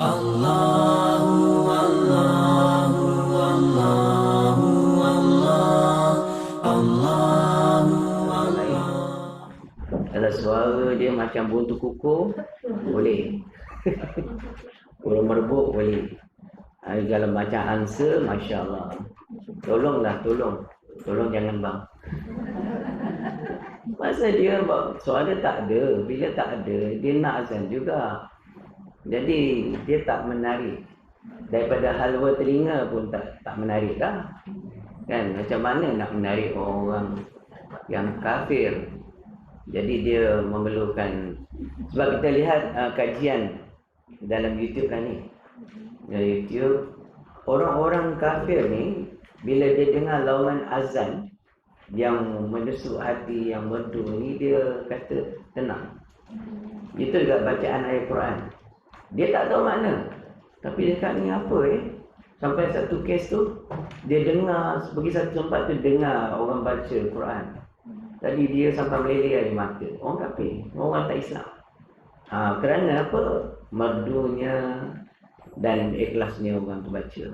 Allahu Allahu Allahu Allah Allahu Allah. Kalau suara dia macam buntu kuku, boleh. Burung merbuk boleh. Kalau macam angsa, Masya Allah. Tolonglah, tolong jangan bang. Masa dia suara tak ada, bila tak ada, dia nak azan juga. Jadi dia tak menarik. Daripada halwa telinga pun tak menarik dah. Kan macam mana nak menarik orang yang kafir. Jadi dia memerlukan, sebab kita lihat kajian dalam YouTube kan ni. Dari YouTube, orang-orang kafir ni bila dia dengar laungan azan yang menusuk hati, yang merdu ni, dia kata tenang. Itu juga bacaan ayat Quran. Dia tak tahu makna. Tapi dekat ni apa sampai satu kes tu, dia dengar, pergi satu tempat tu dengar orang baca Quran. Tadi dia sampai meleleh air mata. Orang kafir, orang tak Islam. Kerana apa? Merdunya dan ikhlasnya orang tu baca.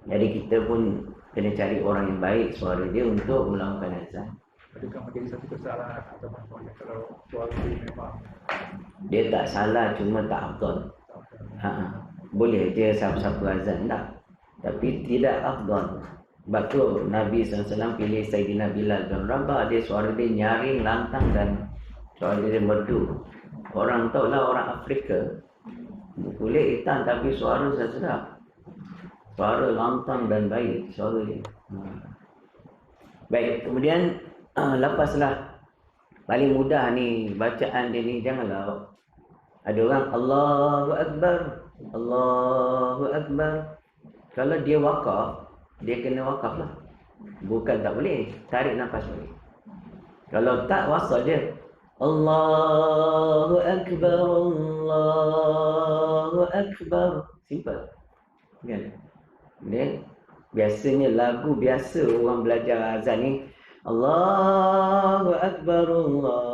Jadi kita pun kena cari orang yang baik suara dia untuk melakukan azan. Adakah menjadi satu kesalahan atau maksudnya kalau suara dia memang Dia tak salah, cuma tak afdal. Boleh dia siapa-siapa azan tak, tapi tidak afdal. Sebab tu Nabi SAW pilih Sayyidina Bilal bin Rabah. Dia suara dia nyaring, lantang dan suara dia merdu. Orang tahulah orang Afrika, kulit hitam tapi suara sedap. Suara lantang dan baik suara dia. Baik, kemudian lepaslah. Paling mudah ni bacaan dia ni, janganlah ada orang Allahu Akbar, Allahu Akbar. Kalau dia wakaf, dia kena wakaf lah. Bukan tak boleh, tarik nafas boleh. Kalau tak, wasal dia Allahu Akbar, Allahu Akbar. Simple. Kan? Kemudian biasanya lagu biasa orang belajar azan ni Allahu Akbar, Allahu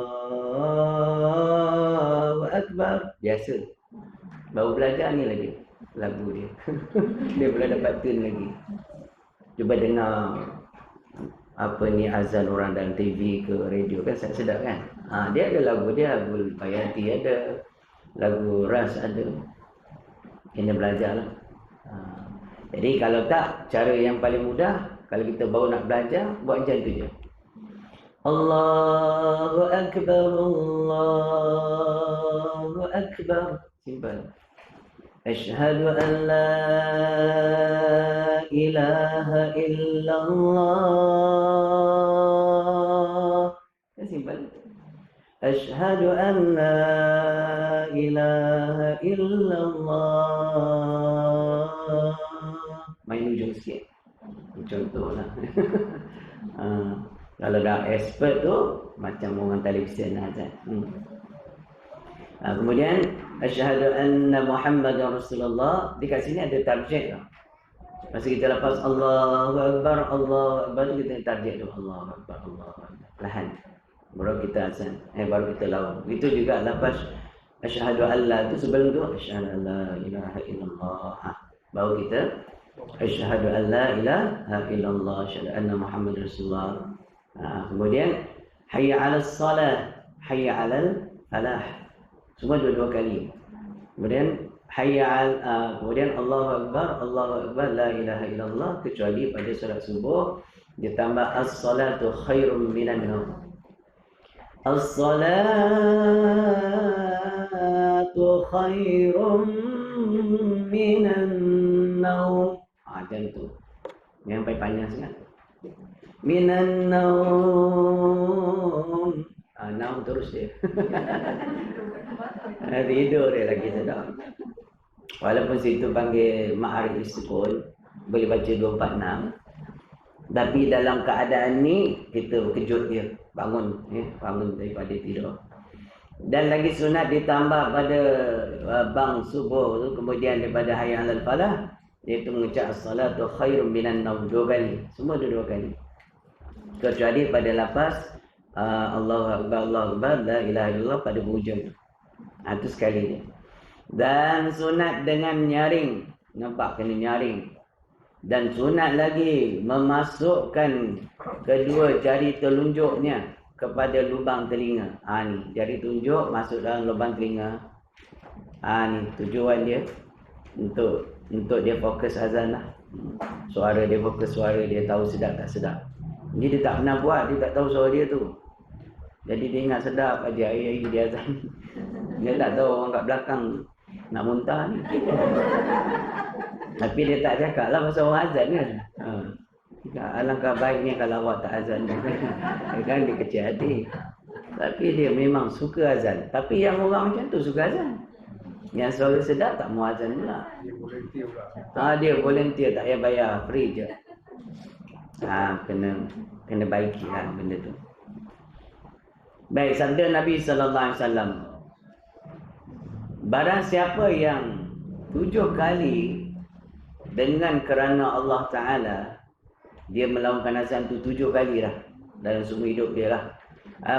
Akbar. Biasa. Baru belajar ni lagi lagu dia. Dia belum dapat tune lagi. Cuba dengar apa ni azan orang dalam TV ke radio kan sedap kan. Dia ada lagu dia, lagu Bayati ada, lagu Ras ada. Kena belajar lah. Jadi kalau tak, cara yang paling mudah, kalau kita baru nak belajar, buat macam tu je. Allahu Akbar, Allahu Akbar. Simple. Asyhadu an la ilaha illallah. Kan simple. Asyhadu an la ilaha illallah. Main ujung sikit. Contohlah. Kalau dah expert tu macam orang televisyen azan. Kemudian asyhadu anna Muhammadar Rasulullah. Dekat sini ada tarjih tau. Masa kita lepas Allahu Akbar, Allahu Akbar tu kita tarjih tu Allahu Akbar, Allahu Akbar. Perlahan. Baru kita azan. Baru kita lawan. Itu juga lepas asyhadu alla tu sebelum tu asyhadu alla ilaha illallah. Baru kita asyhadu alla ilaha illallah, asyhadu anna Muhammadar Rasulullah. Kemudian hayya 'alas salah, hayya 'alal falah. Semua dua-dua kali. Kemudian kemudian Allahu Akbar, la ilaha illallah, kecuali pada solat subuh ditambah as-salatu khairum minan naum. As-salatu khairum minan naum. Macam tu. Yang paling panjang sangat. Minan naum. Naum terus dia. Tidur dia lagi sedap. Walaupun situ panggil Ma'arif Istiqol, boleh baca 246. Tapi dalam keadaan ni kita kejut dia, bangun daripada tidur. Dan lagi sunat ditambah pada bang subuh tu, kemudian daripada hayya 'alal falah, iaitu mengucap as-salatu khairum minan naum 2 kali. Semua 2 kali. Kecuali pada lafaz Allahu Akbar, Allahu Akbar, la ilaha illallah pada hujung tu. Itu sekali je. Dan sunat dengan nyaring. Nampak kena nyaring. Dan sunat lagi memasukkan kedua jari telunjuknya kepada lubang telinga. Ni jari telunjuk masuk dalam lubang telinga. Ni tujuan dia untuk dia fokus azan lah. Suara dia fokus suara dia, tahu sedap tak sedap. Jadi dia tak pernah buat, dia tak tahu suara dia tu. Jadi dia ingat sedap aja air dia azan. Dia tak tahu orang kat belakang nak muntah ni. Tapi dia tak cakap lah pasal orang azan kan. Alangkah baiknya kalau awak tak azan. Kan dia kecil hati. Tapi dia memang suka azan. Tapi yang orang macam tu suka azan. Yang suara sedap tak mau azan pula. Dia volunteer pula. Dia volunteer, tak payah bayar, free je. Kena baiki lah benda tu. Baik, sabda Nabi sallallahu alaihi wasallam. Barang siapa yang 7 kali dengan kerana Allah Ta'ala dia melakukan azan tu 7 kali lah dalam semua hidup dia lah,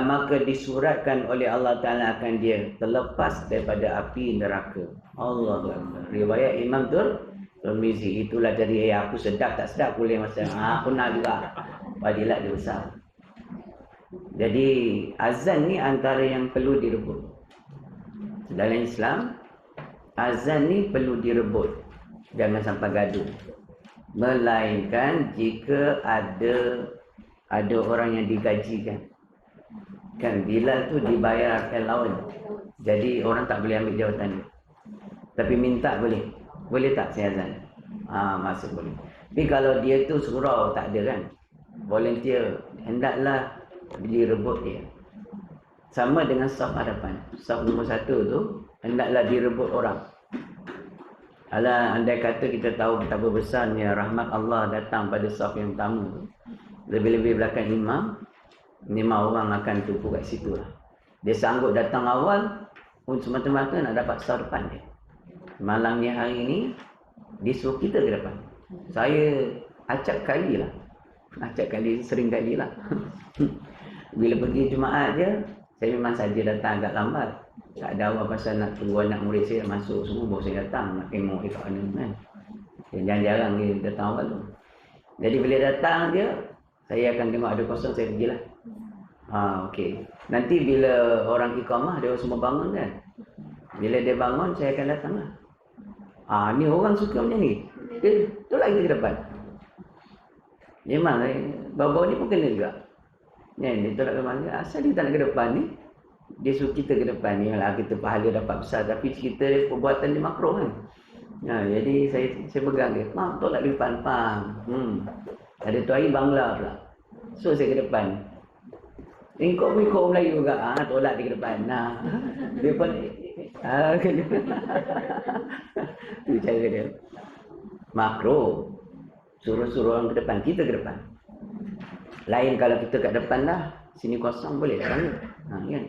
maka disuratkan oleh Allah Ta'ala akan dia terlepas daripada api neraka. Allahu Akbar. Riwayat Imam Tirmizi. Itulah jadi aku sedap tak sedap boleh masa aku nak juga. Fadilat dia besar. Jadi azan ni antara yang perlu direbut dalam Islam. Azan ni perlu direbut, jangan sampai gaduh. Melainkan jika ada orang yang digajikan. Kan Bilal tu dibayar allowance. Jadi orang tak boleh ambil jawatan dia. Tapi minta boleh. Boleh tak saya azan? Masuk boleh. Tapi kalau dia tu surau tak ada kan. Volunteer, hendaklah direbut dia. Sama dengan saf hadapan. Saf nombor 1 tu hendaklah direbut orang. Alah, andai kata kita tahu betapa besarnya rahmat Allah datang pada saf yang pertama tu. Lebih-lebih belakang imam, 5 orang akan tumpu kat situ lah. Dia sanggup datang awal untuk semata-mata nak dapat saf depan dia. Malamnya hari ni dia suruh kita ke depan. Saya acap kali lah. Acap kali, sering kali lah. Bila pergi Jumaat je, saya memang saja datang agak lambat. Tak ada awal pasal nak tunggu anak murid saya masuk semua, baru saya datang nak tengok dia kat mana kan. Jarang-jarang dia datang awal tu. Jadi bila datang dia, saya akan tengok ada kosong, saya pergilah. Okey. Nanti bila orang iqamah, dia semua bangun kan. Bila dia bangun, saya akan datang lah. Ni orang suka macam ni. Tolak kita ke depan. Memang bau-bau ni pun kena juga. Dia tolak ke mana. Asal dia tak nak ke depan ni, dia suruh kita ke depan ni. Yalah, kita pahala dapat besar. Tapi kita perbuatan dia makruh kan. Jadi saya pegang dia. Tolak ke depan. Ada tuai Bangla pula. So saya ke depan. Kau pun ikut Melayu juga. Tolak dia ke depan. Dia pun kena. Itu cara dia. Makro. Suruh-suruh orang ke depan. Kita ke depan. Lain kalau kita kat depan dah. Sini kosong boleh tak? Kan?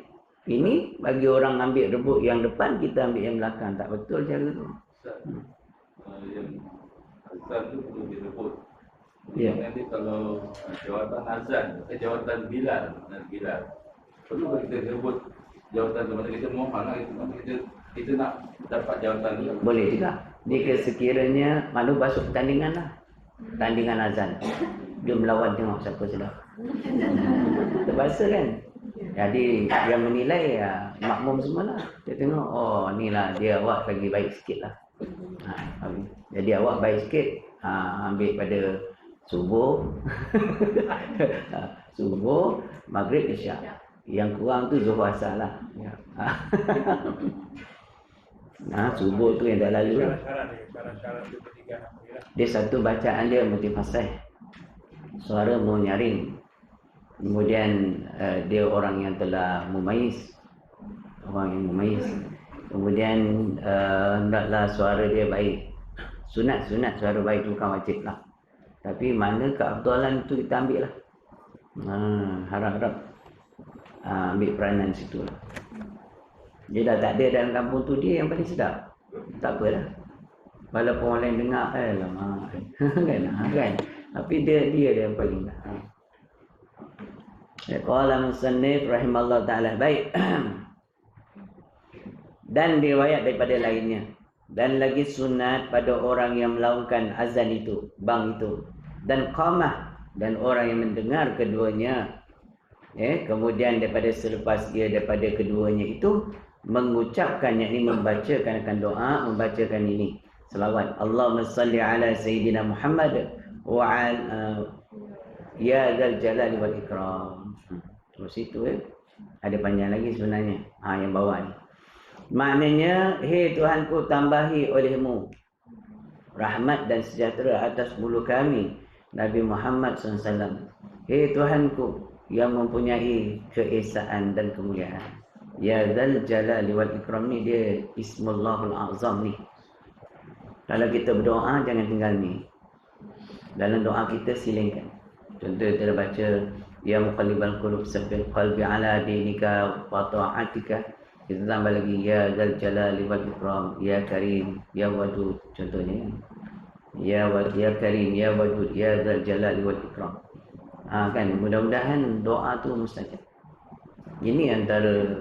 Ini bagi orang ambil rebut yang depan, kita ambil yang belakang. Tak betul cara tu. Yang azan tu perlu direbut. Ya. Nanti kalau jawatan azan, jawatan Bilal, perlu kita rebut jawatan tu. Masa kita mohon lah, kita nak dapat jawatan tu. Boleh juga. Jika sekiranya malu masuk pertandingan lah. Pertandingan azan. Dia melawan tengok siapa sedap. Terpaksa kan? Jadi yang menilai makmum semualah. Dia tengok, ni lah dia awak lagi baik sikit lah. Jadi awak baik sikit, ambil pada subuh, subuh, maghrib, isyak. Yang kurang tu zuhur asar lah. Subuh tu yang dah lalu. Syarat-syarat dia bertiga. Dia satu bacaan dia multifasih. Suara mau nyaring. Kemudian dia orang yang telah mumayyiz. Orang yang mumayyiz. Kemudian hendaklah suara dia baik. Sunat suara baik tu bukan wajib lah. Tapi mana keabdalan tu kita ambil lah. Harap-harap ambil peranan situ lah. Dia dah tak ada dalam kampung tu, dia yang paling sedap. Tak apalah. Walaupun orang lain dengar, lama kan. Tapi dia yang paling dah. Qala musannif rahimallahu ta'ala. Baik. Dan riwayat daripada lainnya. Dan lagi sunat pada orang yang melakukan azan itu, bang itu. Dan qamah, dan orang yang mendengar keduanya. Kemudian daripada selepas dia daripada keduanya itu mengucapkan, yakni membacakan doa, membacakan ini selawat. Allahumma salli ala Sayyidina Muhammad wa ala ya dzal jalali wal ikram. Terus itu ada panjang lagi sebenarnya. Yang bawah ni. Maknanya, hei Tuhanku, tambahi olehmu rahmat dan sejahtera atas bulu kami Nabi Muhammad SAW. Hei Tuhanku yang mempunyai keesaan dan kemuliaan. Ya dzal jalali wal ikram ni dia Ismullahul Azam ni. Kalau kita berdoa jangan tinggal ni. Dalam doa kita silingkan. Contoh kita baca ya muqallibal qulub sabbin qalbi ala dinika wa ta'atika. Kita tambah lagi ya dzal jalali wal ikram, ya karim, ya wadud, contohnya. Ya karim, ya wadud, ya dzal jalali wal ikram. Kan mudah-mudahan doa tu mustajab. Ini antara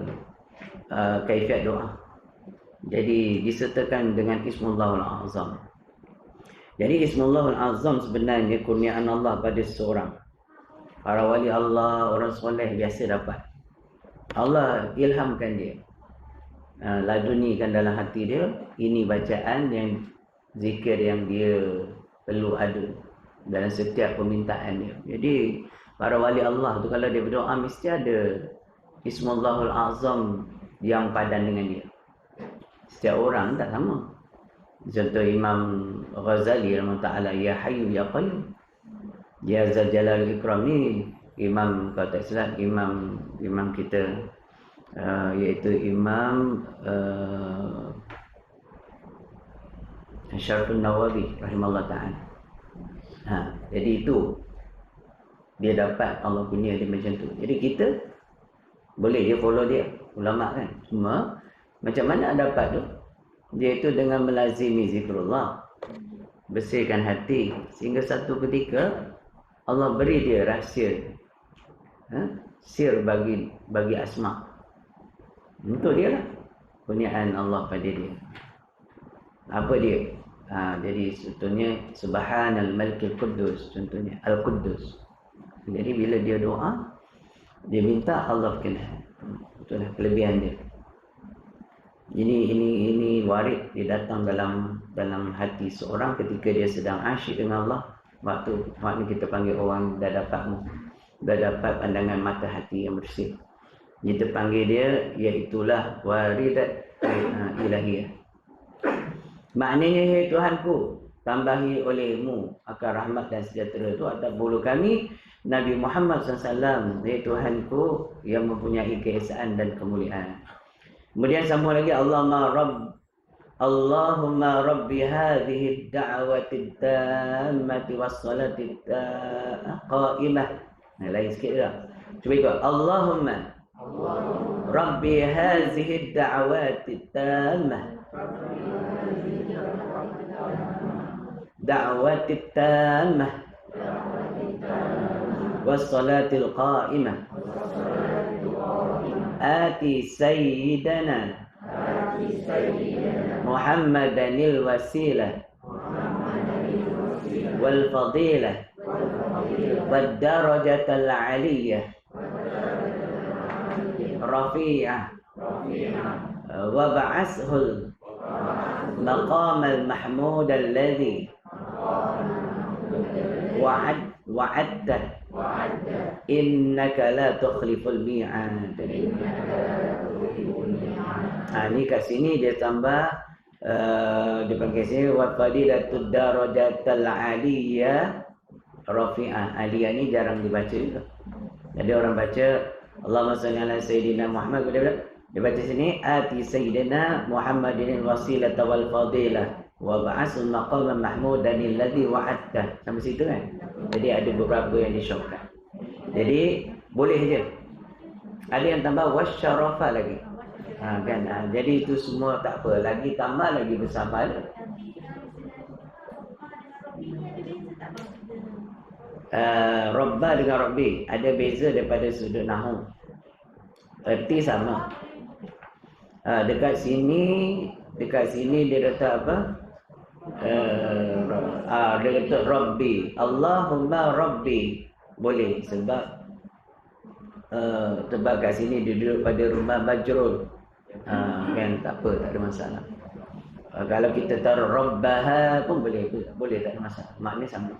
kaifiat doa. Jadi disertakan dengan Ismullahul Azam. Jadi Ismullahul Azam sebenarnya kurniaan Allah pada seseorang. Para wali Allah, orang soleh biasa dapat. Allah ilhamkan dia. Ladunikan dalam hati dia, ini bacaan yang zikir yang dia perlu ada dalam setiap permintaan dia. Jadi para wali Allah tu kalau dia berdoa mesti ada Ismullahul Azam yang padan dengan dia. Setiap orang tak sama. Contoh Imam Ghazali rahimahullah, ya Hayyu ya Qayyum, ya Dzal Jalal Ikram ni imam, kalau tak salah imam kita, iaitu Imam Syarifun Nawawi rahimahullah ta'ala. Jadi itu dia dapat Allah punya dia macam tu. Jadi kita boleh dia follow dia, ulama kan. Cuma macam mana dapat tu? Dia itu dengan melazimi zikrullah, bersihkan hati sehingga satu ketika Allah beri dia rahsia, sir bagi asma. Untuk dia lah kurniaan Allah pada dia. Apa dia? Jadi contohnya Subhanal Malikil Quddus, contohnya Al-Quddus. Jadi bila dia doa, dia minta Allah kenal. Itulah kelebihan dia. Ini warid dia datang dalam hati seorang ketika dia sedang asyik dengan Allah. Waktu kita panggil orang dah dapat pandangan mata hati yang bersih. Kita panggil dia, iaitulah waridat ilahiyah. Maknanya, hei Tuhanku, tambahi olehmu akan rahmat dan sejahtera itu atas bulu kami Nabi Muhammad SAW. Hei Tuhanku yang mempunyai keesaan dan kemuliaan. Kemudian sambung lagi, Allahumma Rabbi hadhihi ad-da'wati at-tammati was-salati qa'imah. Lain sikit dah. Cuba ikut. Allahumma Rabbi hadhihi ad-da'wati at-tammah. Da'wati at-tammah was-salati al-qa'imah. Ati Sayyidana Muhammadanil wasilah wal fadilah wad darajatal aliyah rafi'ah wa ba'ashul maqamal mahmud alladhi wa'adta innaka la tukhliful mi'ad. Ni kat sini dia tambah dia panggil sini wa fadilatud darajatal aliyah rafi'ah. Aliyah ni jarang dibaca juga. Jadi orang baca Allahumma salli ala Sayyidina Muhammad, dia baca sini ati Sayyidina Muhammadin wasilata wal fadilah wa ba'asul maqam mahmudan alladhi wa'adta. Sampai situ kan. Jadi ada beberapa yang disyokkan. Jadi boleh je. Ada yang tambah wasyarafa lagi. Jadi itu semua tak apa. Lagi tambah lagi besar pahala. Rabba dengan Rabbi ada beza daripada sudut nahwu. Erti sama. Dekat sini dia letak apa? Dia letak Rabbi. Allahumma Rabbi. Boleh sebab kat sini dia duduk pada rumah majrur. Kan tak apa, tak ada masalah. Kalau kita taruh Rabbaha pun boleh, tak ada masalah. Maknanya sama.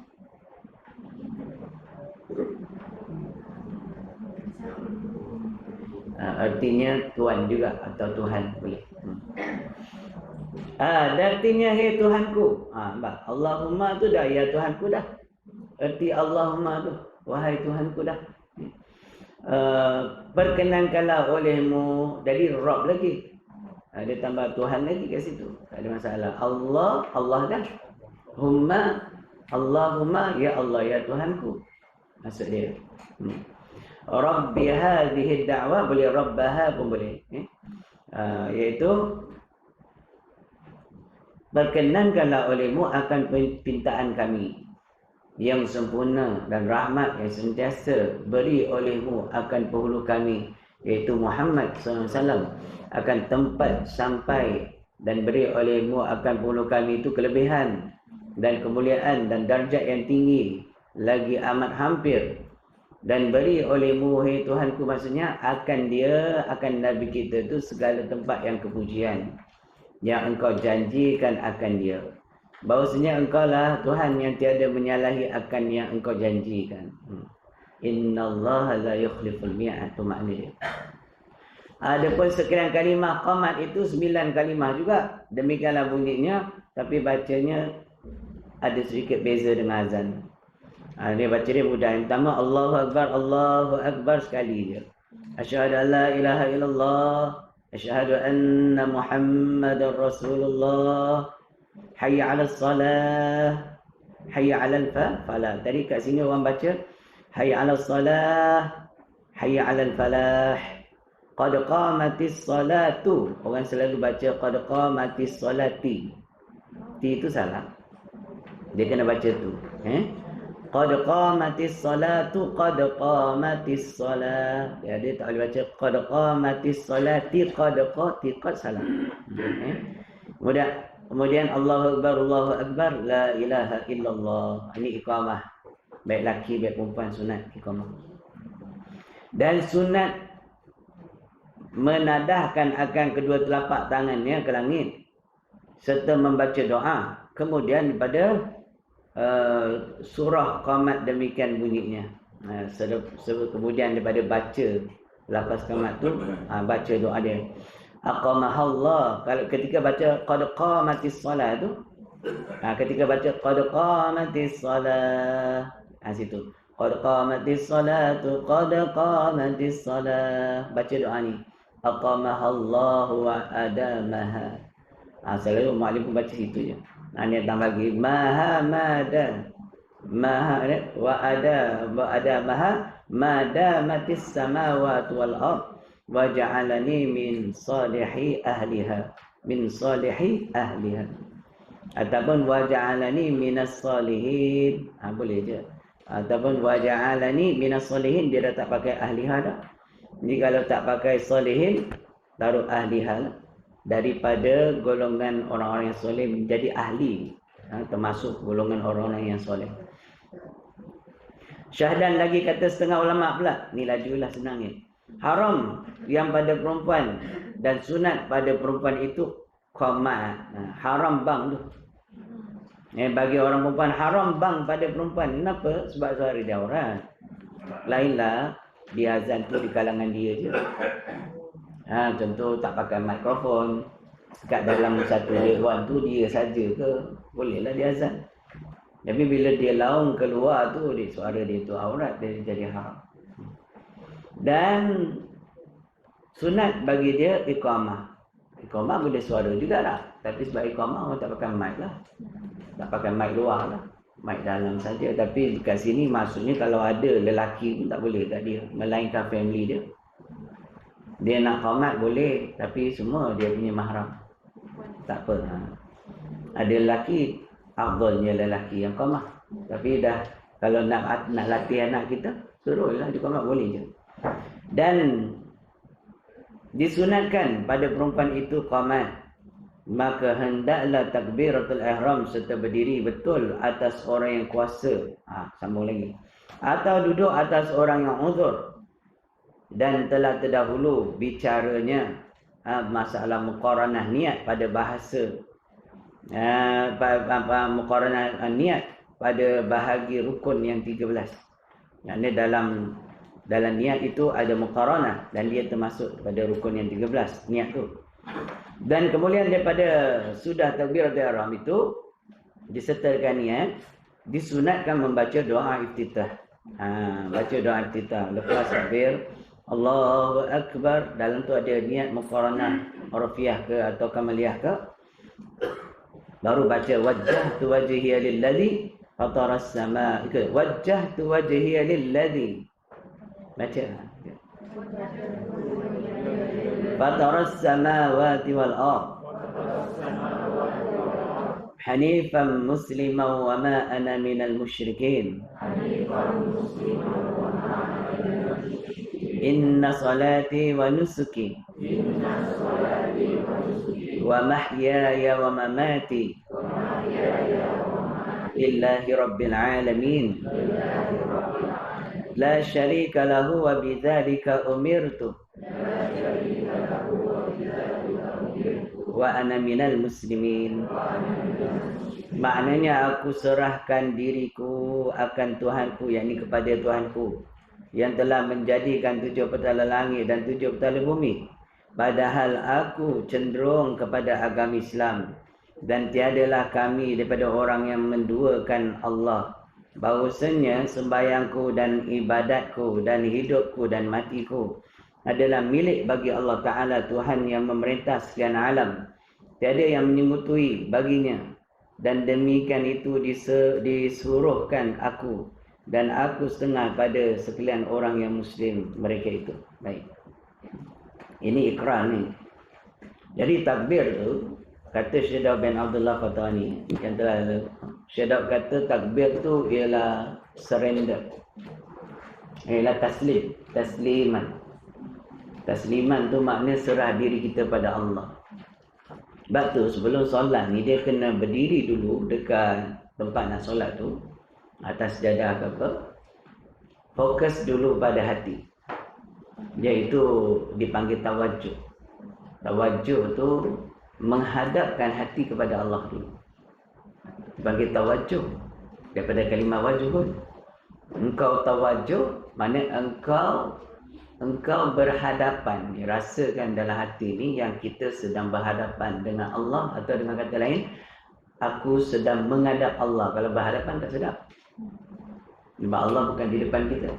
Artinya Tuhan juga atau Tuhan boleh. Artinya hey Tuhanku. Allahumma tu dah ya Tuhanku dah. Arti Allahumma tu wahai Tuhanku dah. Perkenankanlah olehmu. Jadi Rabb lagi. Dia tambah Tuhan lagi kat situ. Tak ada masalah. Allah dah. Allahumma ya Allah ya Tuhanku. Maksud dia. Rabbi hadhihi da'wah boleh, Rabbaha pun boleh. Iaitu berkenankanlah olehmu akan permintaan kami yang sempurna dan rahmat yang sentiasa beri olehmu akan penghulu kami, iaitu Muhammad SAW, akan tempat sampai dan beri olehmu akan penghulu kami itu kelebihan dan kemuliaan dan darjat yang tinggi lagi amat hampir. Dan beri olehmu, hai Tuhanku, maksudnya akan Nabi kita itu segala tempat yang kepujian yang engkau janjikan akan dia. Bahawasanya engkau lah Tuhan yang tiada menyalahi akan yang engkau janjikan. Innallaha la yukhliful mi'ad, itu makna dia. Adapun sekian kalimah qamat itu 9 kalimah juga. Demikianlah bunyinya, tapi bacanya ada sedikit beza dengan azan. Dia baca dia mudah. Yang pertama Allahu Akbar sekali je. Asyhadu an la ilaha illallah, asyhadu anna Muhammadar Rasulullah, hayya 'alas salah, hayya 'alal falah. Tadi kat sini orang baca hayya 'alas salah, hayya 'alal falah. Qad qamatis salatu. Orang selalu baca qad qamatis salati. Ti itu salah. Dia kena baca tu. Qad qamatis salatu, qad qamatis salah. Ya, dia tak boleh baca qad qamatis salati, qad salah. Kemudian Allahu Akbar, la ilaha illallah. Ini iqamah. Baik laki, baik perempuan, sunat iqamah. Dan sunat menadahkan akan kedua telapak tangannya ke langit serta membaca doa. Kemudian pada surah qamat demikian bunyinya. Kemudian daripada baca lafaz qamat tu, baca doa dia. Aqamahallah. Kalau ketika baca qad qamatis salah tu, ketika baca qad qamatis salah, situ qad qamatis salatu, qad qamatis salah, baca doa ni. Aqamahallahu wa adamaha. Selalu maklim pun baca situ je. Dia tambah lagi maha wa adamaha madamatis samawati wal ard wa ja'alani min salihi ahliha, ataupun wa ja'alani minas salihin. Boleh je. Ataupun wa ja'alani minas salihin, dia dah tak pakai ahliha dah. Jadi kalau tak pakai salihin, taruh ahliha lah. Daripada golongan orang-orang yang soleh menjadi ahli, termasuk golongan orang-orang yang soleh. Syahdan lagi kata setengah ulama pula, ni lajulah senang ni. Haram yang pada perempuan dan sunat pada perempuan itu qamat. Haram bang tu. Bagi orang perempuan haram bang pada perempuan. Kenapa? Sebab suara dia aurat. Lainlah dia azan tu di kalangan dia je. Contoh tak pakai mikrofon, kat dalam satu dewan tu dia saja ke, bolehlah dia azan. Tapi bila dia laung keluar tu, suara dia tu aurat, dia jadi haram. Dan sunat bagi dia iqamah. Iqamah boleh suara juga lah, tapi sebab iqamah orang tak pakai mic lah. Tak pakai mic luar lah, mic dalam saja. Tapi kat sini maksudnya kalau ada lelaki pun tak boleh kat dia, melainkan family dia. Dia nak qamat boleh, tapi semua dia punya mahram. Tak apa. Ada lelaki, afdalnya lelaki yang qamat. Tapi dah kalau nak latih anak kita, suruhlah dia qamat boleh je. Dan Disunatkan pada perempuan itu qamat, maka hendaklah takbiratul ihram serta berdiri betul atas orang yang kuasa. Sambung lagi. Atau duduk atas orang yang uzur dan telah terdahulu bicaranya masalah muqaranah niat pada bahasa muqaranah niat pada bahagi rukun yang 13. Yang dalam niat itu ada muqaranah dan dia termasuk pada rukun yang 13 niat tu. Dan kemudian daripada sudah takbiratul ihram itu disertakan niat, disunatkan membaca doa iftitah. Baca doa iftitah lepas takbir Allahu Akbar, dalam tu ada niat muqaranah hurufiyah ke atau kamaliyah ke, baru baca wajjahtu wajhiya lilladzi fataras samaa, wajjahtu wajhiya lilladzi, baca fataras samawati wal ard hanifan musliman wa ma ana minal musyrikin inna salati wa nusuki wa mahyaya wa mamati lillahi rabbil alamin la syarika lahu wa bidzalika umirtu wa ana minal muslimin. Maknanya aku serahkan diriku akan Tuhanku, yakni kepada Tuhanku yang telah menjadikan 7 petala langit dan 7 petala bumi, padahal aku cenderung kepada agama Islam, dan tiadalah kami daripada orang yang menduakan Allah, bahwasanya sembahyangku dan ibadatku dan hidupku dan matiku adalah milik bagi Allah Ta'ala, Tuhan yang memerintah sekian alam. Tiada yang menyebutui baginya. Dan demikian itu disuruhkan aku. Dan aku setengah pada sekalian orang yang Muslim mereka itu. Baik. Ini ikrar ni. Jadi takbir tu, kata Syekh Daud bin Abdullah Fatani, yang telah Syekh Daud kata takbir tu ialah surrender. Ialah taslim. Tasliman. Tasliman tu makna serah diri kita pada Allah. Sebab tu sebelum solat ni dia kena berdiri dulu dekat tempat nak solat tu, atas jadah ke apa, fokus dulu pada hati. Iaitu dipanggil tawajuh. Tawajuh tu menghadapkan hati kepada Allah dulu. Dipanggil tawajuh daripada kalimah wajuh pun. Engkau tawajuh makna engkau berhadapan, rasakan dalam hati ni yang kita sedang berhadapan dengan Allah, atau dengan kata lain, aku sedang menghadap Allah. Kalau berhadapan tak sedap, sebab Allah bukan di depan kita.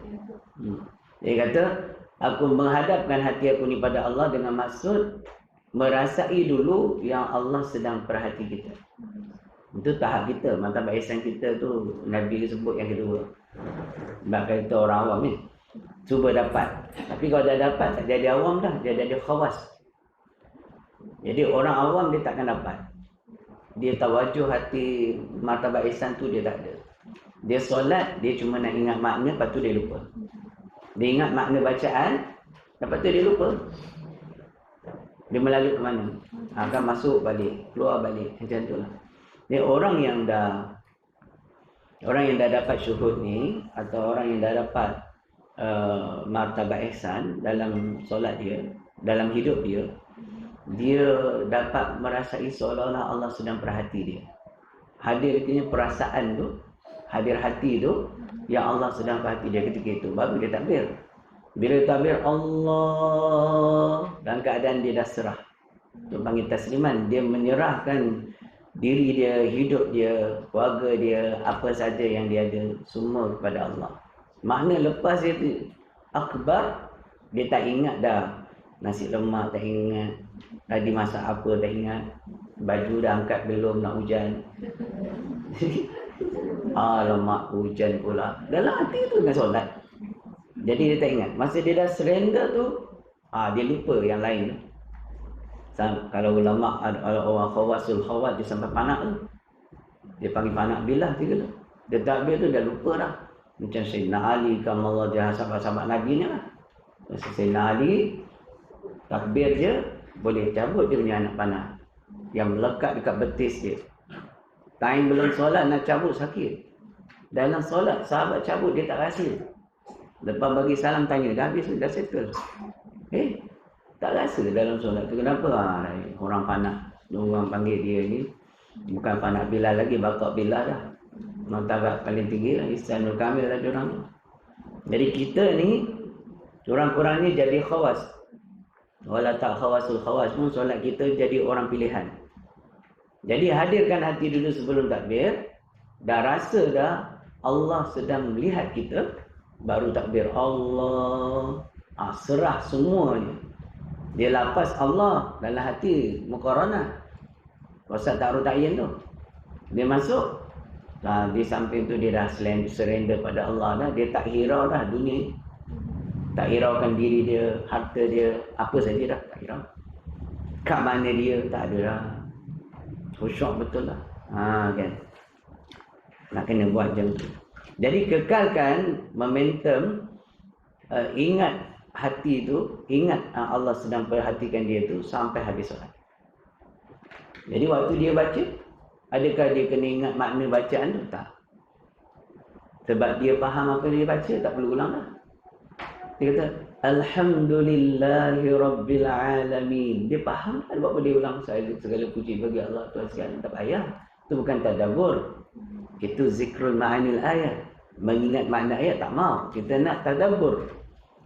Dia kata aku menghadapkan hati aku ni pada Allah dengan maksud merasai dulu yang Allah sedang perhati kita. Itu tahap kita, martabat ihsan kita tu Nabi sebut yang kedua. Sebab kita orang awam ni cuba dapat. Tapi kalau dah dapat, tak jadi awam dah, dia jadi khawas. Jadi orang awam dia takkan dapat. Dia tawajuh hati martabat ihsan tu dia tak ada. Dia solat, dia cuma nak ingat makna, lepas tu dia lupa. Dia ingat makna bacaan, lepas tu dia lupa. Dia melalui ke mana? Akan masuk balik, keluar balik, macam tu lah. Ni orang yang dah dapat syuhud ni, atau orang yang dah dapat martabat ihsan dalam solat dia, dalam hidup dia, dia dapat merasai seolah-olah Allah sedang perhati dia. Hadir artinya perasaan tu, hadir hati tu yang Allah sedang perhati dia ketika itu. Baru dia takbir. Bila takbir Allah, dalam keadaan dia dah serah. Itu panggil tasliman. Dia menyerahkan diri dia, hidup dia, keluarga dia, apa saja yang dia ada, semua kepada Allah. Makna lepas dia tu akbar, dia tak ingat dah nasi lemak, tak ingat tadi masak apa, tak ingat baju dah angkat belum, nak hujan. Alamak, hujan pula. Dalam hati tu dengan solat. Jadi dia tak ingat. Masa dia dah surrender tu, dia lupa yang lain. Kalau ulama, orang khawasul khawat, dia sampai panak tu. Dia panggil panak bilah juga tu. Dia takbir tu dah lupa dah. Macam Sayyidina Ali, kamallah jahat sahabat-sahabat Nabi ni lah. Sayyidina Ali, Takbir je boleh cabut dia punya anak panah yang melekat dekat betis dia. Time belum solat nak cabut sakit. Dalam solat sahabat cabut dia tak rasa. Lepas bagi salam tanya dah habis dah settle. Tak rasa dalam solat tu kenapa? Orang panah. Orang panggil dia ni bukan panah Bilal lagi, bakak Bilal dah. Martabat paling tinggi lah, Ihsanul Kamil lah diorang tu. Jadi kita ni kurang-kurang ni jadi khawas. Wala tak khawasul khawas pun solat kita jadi orang pilihan. Jadi hadirkan hati dulu sebelum takbir. Dah rasa dah Allah sedang melihat kita, baru takbir Allah. Serah semuanya. Dia lafaz Allah dalam hati muqaranah. Wasat ta'arud ta'yin tu. Dia masuk. Di samping tu dia dah surrender pada Allah dah. Dia tak hirau dah dunia. Tak hiraukan diri dia, harta dia, apa saja dah tak hirau. Kat mana dia tak ada dah. Khusyuk betul lah. Kan. Nak kena buat macam tu. Jadi kekalkan momentum, ingat hati tu, ingat Allah sedang perhatikan dia tu sampai habis solat. Jadi waktu dia baca, adakah dia kena ingat makna bacaan tu? Tak. Sebab dia faham apa dia baca, tak perlu ulang dah. Dia kata, Alhamdulillahi Rabbil Alamin. Dia faham tak buat apa dia ulang segala puji bagi Allah Tuhan sekalian. Tak payah. Itu bukan tadabbur. Itu zikrul ma'anil ayat. Mengingat makna ayat tak mau. Kita nak tadabbur.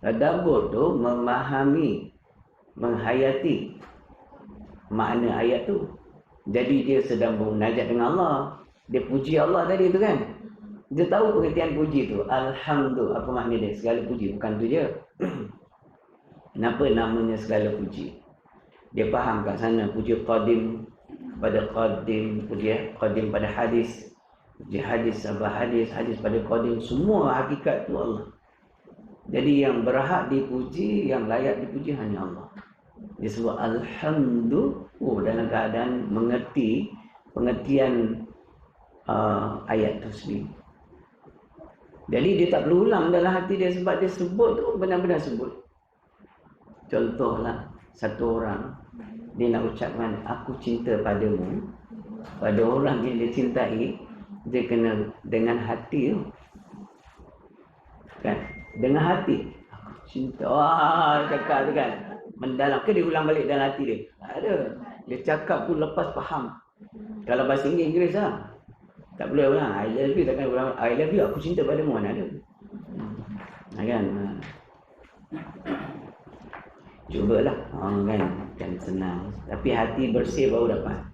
Tadabbur tu memahami, menghayati makna ayat tu. Jadi dia sedang bermunajat dengan Allah. Dia puji Allah tadi tu kan. Dia tahu pengertian puji tu. Alhamdulillah. Apa makna dia? Segala puji. Bukan tu je. Kenapa namanya segala puji? Dia faham kat sana. Puji qadim pada qadim. Puji qadim pada hadis. Puji hadis pada hadis. Hadis pada qadim. Semua hakikat tu Allah. Jadi yang berhak dipuji, yang layak dipuji hanya Allah. Dia sebut Alhamdulillah. Dalam keadaan mengerti pengertian ayat tu sendiri. Jadi dia tak perlu ulang dalam hati dia sebab dia sebut tu benar-benar sebut. Contohlah satu orang dia nak ucapkan aku cinta padamu pada orang yang dia cintai, dia kena dengan hati tu. Kan? Dengan hati. Aku cinta. Cakap tu kan. Mendalam ke dia ulang balik dalam hati dia? Tak ada. Dia cakap tu lepas faham. Kalau bahasa Inggeris lah. Tak boleh ulang. I love you takkan ulang. I love you, aku cinta padamu. Mana ada. Kan? Cubalah. Kan senang. Tapi hati bersih baru dapat.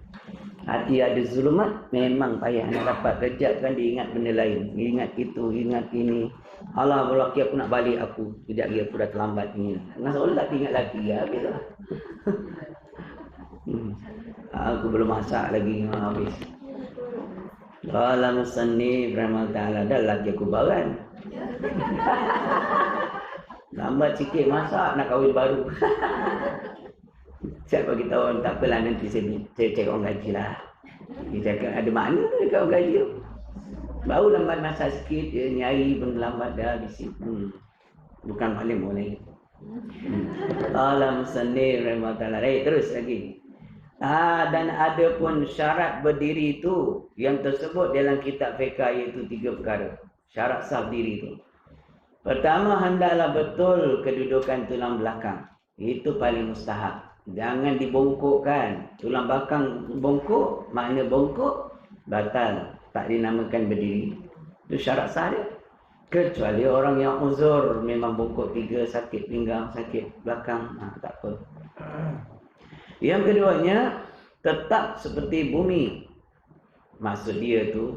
Hati ada zulumat, memang payah nak dapat. Kejap kan dia ingat benda lain. Ingat itu, ingat ini. Allah berlaki aku nak balik aku. Kejap lagi aku dah terlambat ni. Masa Allah tak ingat lagi. Habis lah. Aku belum masak lagi. Habis. Qala musannif rahimahullah dah lagi aku baran. Lambat sikit masak nak kahwin baru. Siap bagi tahu tak apalah nanti saya cek orang gaji lah. Dia cakap ada makna dekat orang gaji tu. Baru lambat masak sikit dia nyari pun lambat dah habis. Bukan paling boleh. Qala musannif rahimahullah. Terus lagi. Dan ada pun syarat berdiri itu yang tersebut dalam kitab fiqh iaitu 3 perkara. Syarat sah diri itu. Pertama, hendaklah betul kedudukan tulang belakang. Itu paling mustahab. Jangan dibongkokkan. Tulang belakang bongkok, makna bongkok batal. Tak dinamakan berdiri. Itu syarat sah dia. Kecuali orang yang uzur memang bongkok 3, sakit pinggang, sakit belakang, tak apa. Yang keduanya, tetap seperti bumi. Maksud dia tu,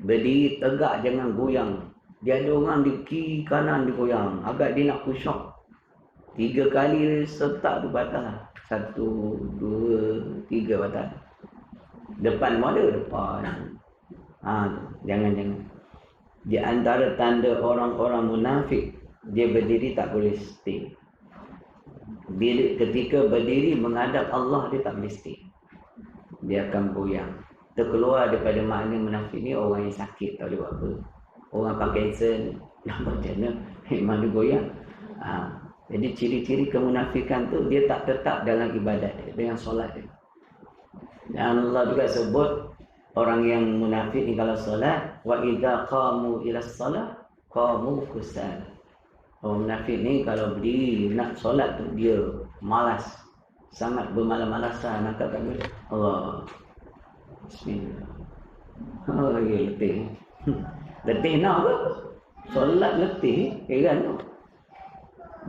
berdiri tegak jangan goyang. Dia ada orang di kiri kanan digoyang. Agak dia nak khusyuk. 3 kali setak tu batal lah. 1, 2, 3 batal. Depan mana? Depan. Jangan. Di antara tanda orang-orang munafik, dia berdiri tak boleh stay. Ketika berdiri menghadap Allah, dia tak boleh stay. Dia akan goyang. Terkeluar daripada makna munafik ni orang yang sakit, tak boleh buat apa. Orang pakai sen, nak macam mana, memang dia goyang. Jadi ciri-ciri kemunafikan tu dia tak tetap dalam ibadat dia, dengan solat dia. Dan Allah juga sebut orang yang munafik ni kalau solat, wa idza qamu ila shalah qamu kusala. Orang munafik ni kalau berdiri nak solat tu dia malas, sangat bermalas-malasan, nak tak boleh. Allah. Bismillah. Oh, ya letih. Letih nak apa? Solat letih, kan tu.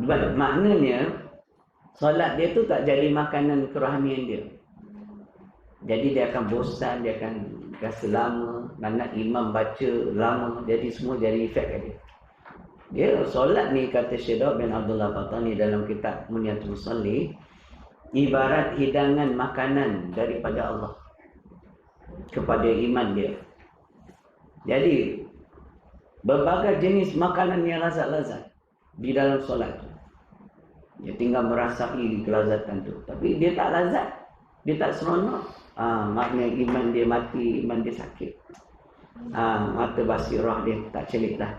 Maknanya solat dia tu tak jadi makanan kerohanian dia. Jadi dia akan bosan, dia akan rasa lama, nak imam baca lama, jadi semua jadi efek kat dia. Dia solat ni, kata Syekh Daud bin Abdullah Fatani dalam kitab Munyatul Musalli, ibarat hidangan makanan daripada Allah kepada iman dia. Jadi berbagai jenis makanan yang lazat-lazat di dalam solat tu. Dia tinggal merasai kelazatan tu, tapi dia tak lazat, dia tak seronok. Maknanya iman dia mati, iman dia sakit. Mata basirah dia tak celik dah.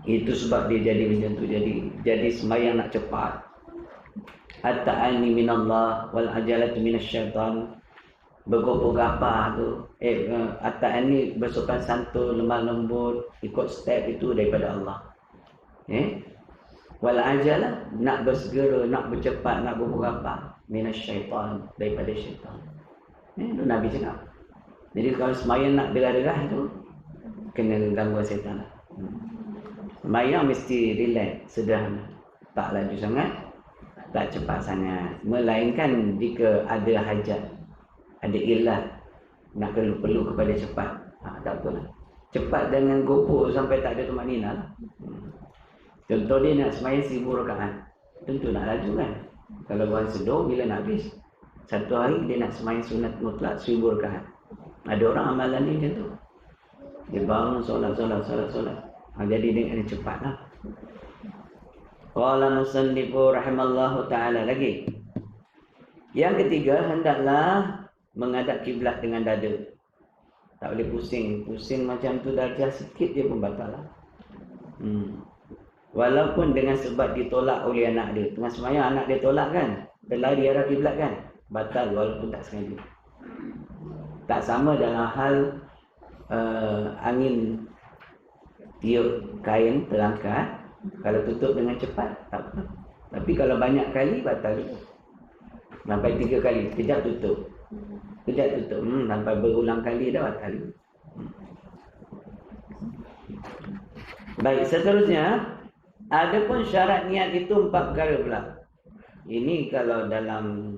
Itu sebab dia jadi macam tu. Jadi sembahyang nak cepat. At-ta'ani minallah wal ajalatu minasyaitan. Bergopoh-gapah tu. At-ta'ani bersopan santun, lemah lembut, ikut step itu daripada Allah. Wal ajalah, nak bersegera, nak bercepat, nak bergopoh-gapah, minasyaitan, daripada syaitan. Itu Nabi cakap. Jadi kalau sembahyang nak derah-derah tu, kena gangguan syaitan. Sembahyang mesti relax, sederhana. Tak laju sangat, tak cepat sangat. Melainkan jika ada hajat, ada ilah, nak perlu kepada cepat. Tak betul lah. Cepat dengan gopoh sampai tak ada tumanina lah. Contoh dia nak sembahyang 1000 rakaat. Tentu nak laju kan. Kalau orang sedar bila nak habis. Satu hari dia nak sembahyang sunat mutlak 1000 rakaat. Ada orang amalan ni macam tu. Dia bangun solat. Jadi dia kena cepat lah. Qala musannifu rahimallahu ta'ala lagi. Yang ketiga, hendaklah menghadap kiblat dengan dada. Tak boleh pusing. Pusing macam tu darjah sikit dia pun batal lah. Walaupun dengan sebab ditolak oleh anak dia. Tengah sembahyang anak dia tolak kan. Berlari arah kiblat kan. Batal walaupun tak sengaja. Tak sama dalam hal angin tiup kain terangkat. Kalau tutup dengan cepat tak apa. Tapi kalau banyak kali batal. Sampai 3 kali. Kejap tutup. Sampai berulang kali dah batal. Baik, seterusnya. Adapun syarat niat itu 4 perkara pula. Ini kalau dalam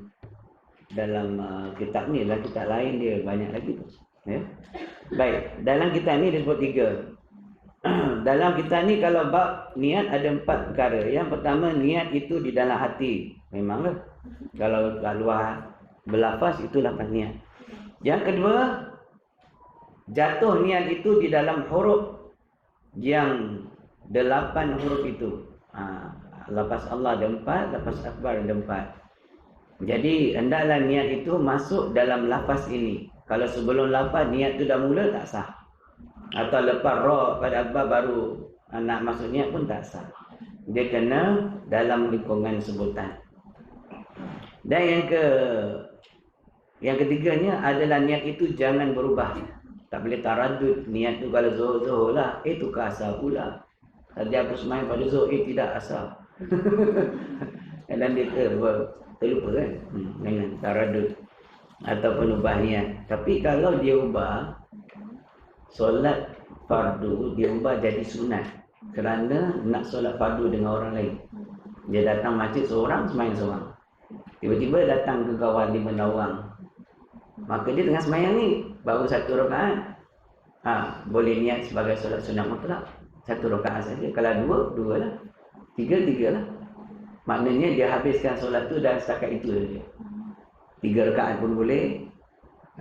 kitab ni, dalam kitab lain dia banyak lagi tu. Ya? Baik, dalam kitab ni disebut 3. Dalam kitab ni kalau bab niat ada 4 perkara. Yang pertama, niat itu di dalam hati. Memanglah. Kalau luar berlafaz itu lafaz niat. Yang kedua, jatuh niat itu di dalam huruf yang 8 huruf itu. Lafaz Allah ada 4, lafaz akbar ada 4. Jadi hendaklah niat itu masuk dalam lafaz ini. Kalau sebelum lafaz niat itu dah mula tak sah. Atau lepas ra pada akbar baru nak masuk niat pun tak sah. Dia kena dalam lingkungan sebutan. Dan yang ketiganya adalah niat itu jangan berubah. Tak boleh taradud. Niat tu kalau zuhur lah, itu ke asal pula. Tadi aku semayang pada zuhur, tidak asal. Dan dia terlupa kan. Dengan taradud ataupun ubah niat. Tapi kalau dia ubah solat fardu, dia ubah jadi sunat. Kerana nak solat fardu dengan orang lain. Dia datang masjid seorang, semayang seorang. Tiba-tiba datang ke kawan 5 orang. Maka dia tengah semayang ni, baru 1 rakaat. Boleh niat sebagai solat sunat mutlak. 1 rakaat saja. Kalau 2 lah. 3 lah. Maknanya dia habiskan solat tu dan setakat itu saja. 3 rakaat pun boleh.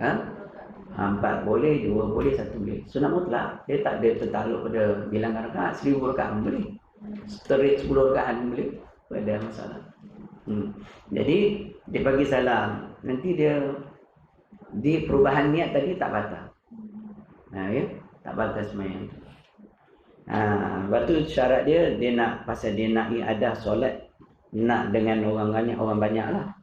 4 boleh, 2 boleh, 1 boleh. Sunat mutlak. Dia tak ada tertakluk pada bilangan rakaat. 1000 rakaat pun boleh. Straight 10 rakaat pun boleh. Tak ada masalah. Jadi dia bagi salam. Nanti dia perubahan niat tadi tak batal. Ya, tak batal semayang. Lepas tu syarat dia nak pasal dia nak iadah solat, nak dengan orang banyak lah.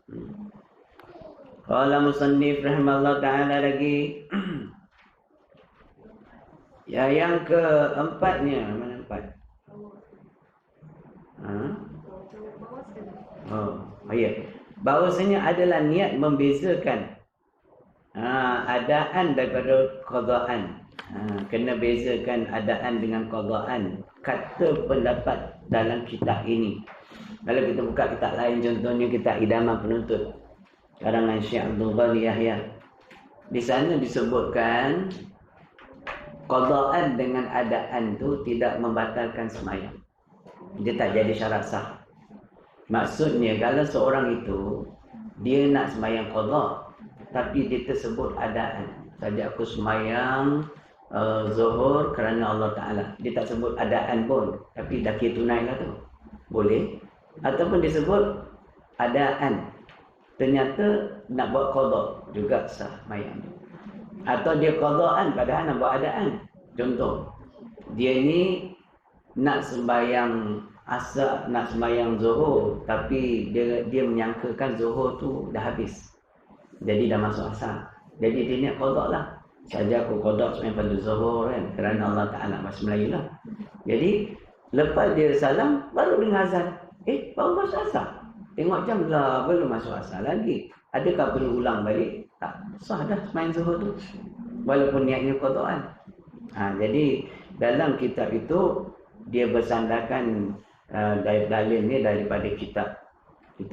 Qala musannif rahimahullah ta'ala lagi. Ya, yang keempatnya, mana empat? Ya. Bahawasanya adalah niat membezakan adaan daripada qadaan. Kena bezakan adaan dengan qadaan. Kata pendapat dalam kitab ini. Kalau kita buka kitab lain, contohnya kitab Idaman Penuntut karangan Syekh Abdul Ghani Yahya, di sana disebutkan qadaan dengan adaan tu tidak membatalkan sembahyang. Dia tak jadi syarat sah. Maksudnya kalau seorang itu dia nak sembahyang qada tapi dia tersebut adaan, saja aku sembahyang zuhur kerana Allah Ta'ala, dia tak sebut adaan pun tapi dah kira tunai lah tu, boleh. Ataupun disebut adaan, ternyata nak buat qada juga sah sembahyang tu. Atau dia qadaan padahal nak buat adaan. Contoh, dia ni nak sembahyang asar, nak sembahyang zuhur, tapi dia menyangkakan zuhur tu dah habis, jadi dah masuk asar. Jadi dia niat qada lah, saja aku qada sembahyang pada zuhur kan, kerana Allah Ta'ala, bahasa Melayu lah. Jadi lepas dia salam baru dengar azan, baru masuk asar. Tengok jam lah, belum masuk asar lagi. Adakah perlu ulang balik? Tak, sah dah sembahyang zuhur tu, walaupun niatnya qadaan. Jadi dalam kitab itu dia bersandarkan dalil ni daripada kitab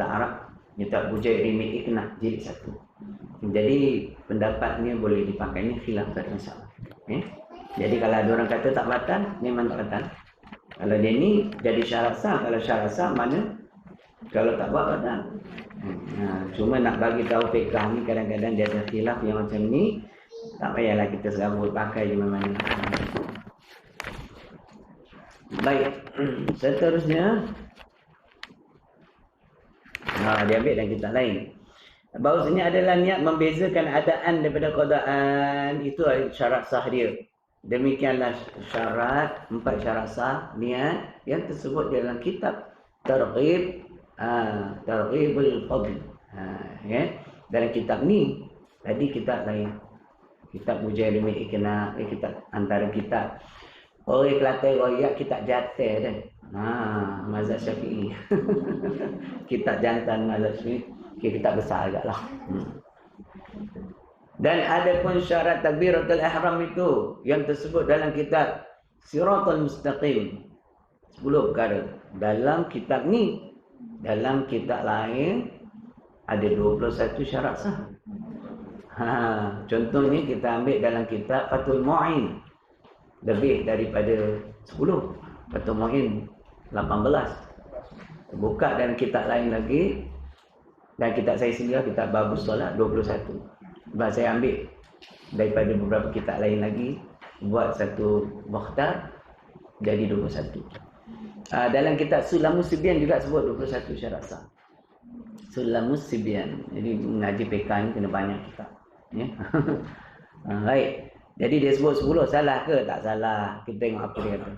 Arab, kitab Bujairimi Iqna jilid 1. Jadi pendapatnya boleh dipakai, ni khilaf tak masalah. Jadi kalau ada orang kata tak batal, memang tak batal. Kalau dia ni jadi syarat sah, kalau syarat sah mana? Kalau tak buat batal. Cuma nak bagi tahu fiqh ni kadang-kadang dia ada khilaf yang macam ni, tak payahlah kita serabut pakai di mana-mana. Baik, seterusnya dia ambil dan kita lain. Bahawasanya adalah niat membezakan adaan daripada qadaan, itu syarat sah dia. Demikianlah syarat, 4 syarat sah niat yang tersebut dalam kitab Targhibul Fadl. Dalam kitab ni, tadi kitab lain, kitab Bujairimi Iqna, kitab antara kitab orang Kelantan royak, kitab Jatah dah. Mazhab Syafi'i. Kitab jantan mazhab Syafi'i, kitab besar agaklah. Dan ada pun syarat takbiratul ihram itu yang tersebut dalam kitab Siratul Mustaqim. 10 perkara. Dalam kitab ni, dalam kitab lain ada 21 syarat sah. Contohnya kita ambil dalam kitab Fathul Mu'in, lebih daripada 10. Fathul Mu'in 18. Buka dalam kitab lain lagi, dan kitab saya sendiri, kitab Babus Solat 21. Sebab saya ambil daripada beberapa kitab lain lagi, buat satu mukhtar, jadi 21. Dalam kitab Sulamus Sibyan juga sebut 21 syarat sah. Sulamus Sibyan. Jadi mengaji PK ni kena banyak kitab. Baik. Jadi dia sebut 10, salah ke? Tak salah. Kita tengok apa dia kata.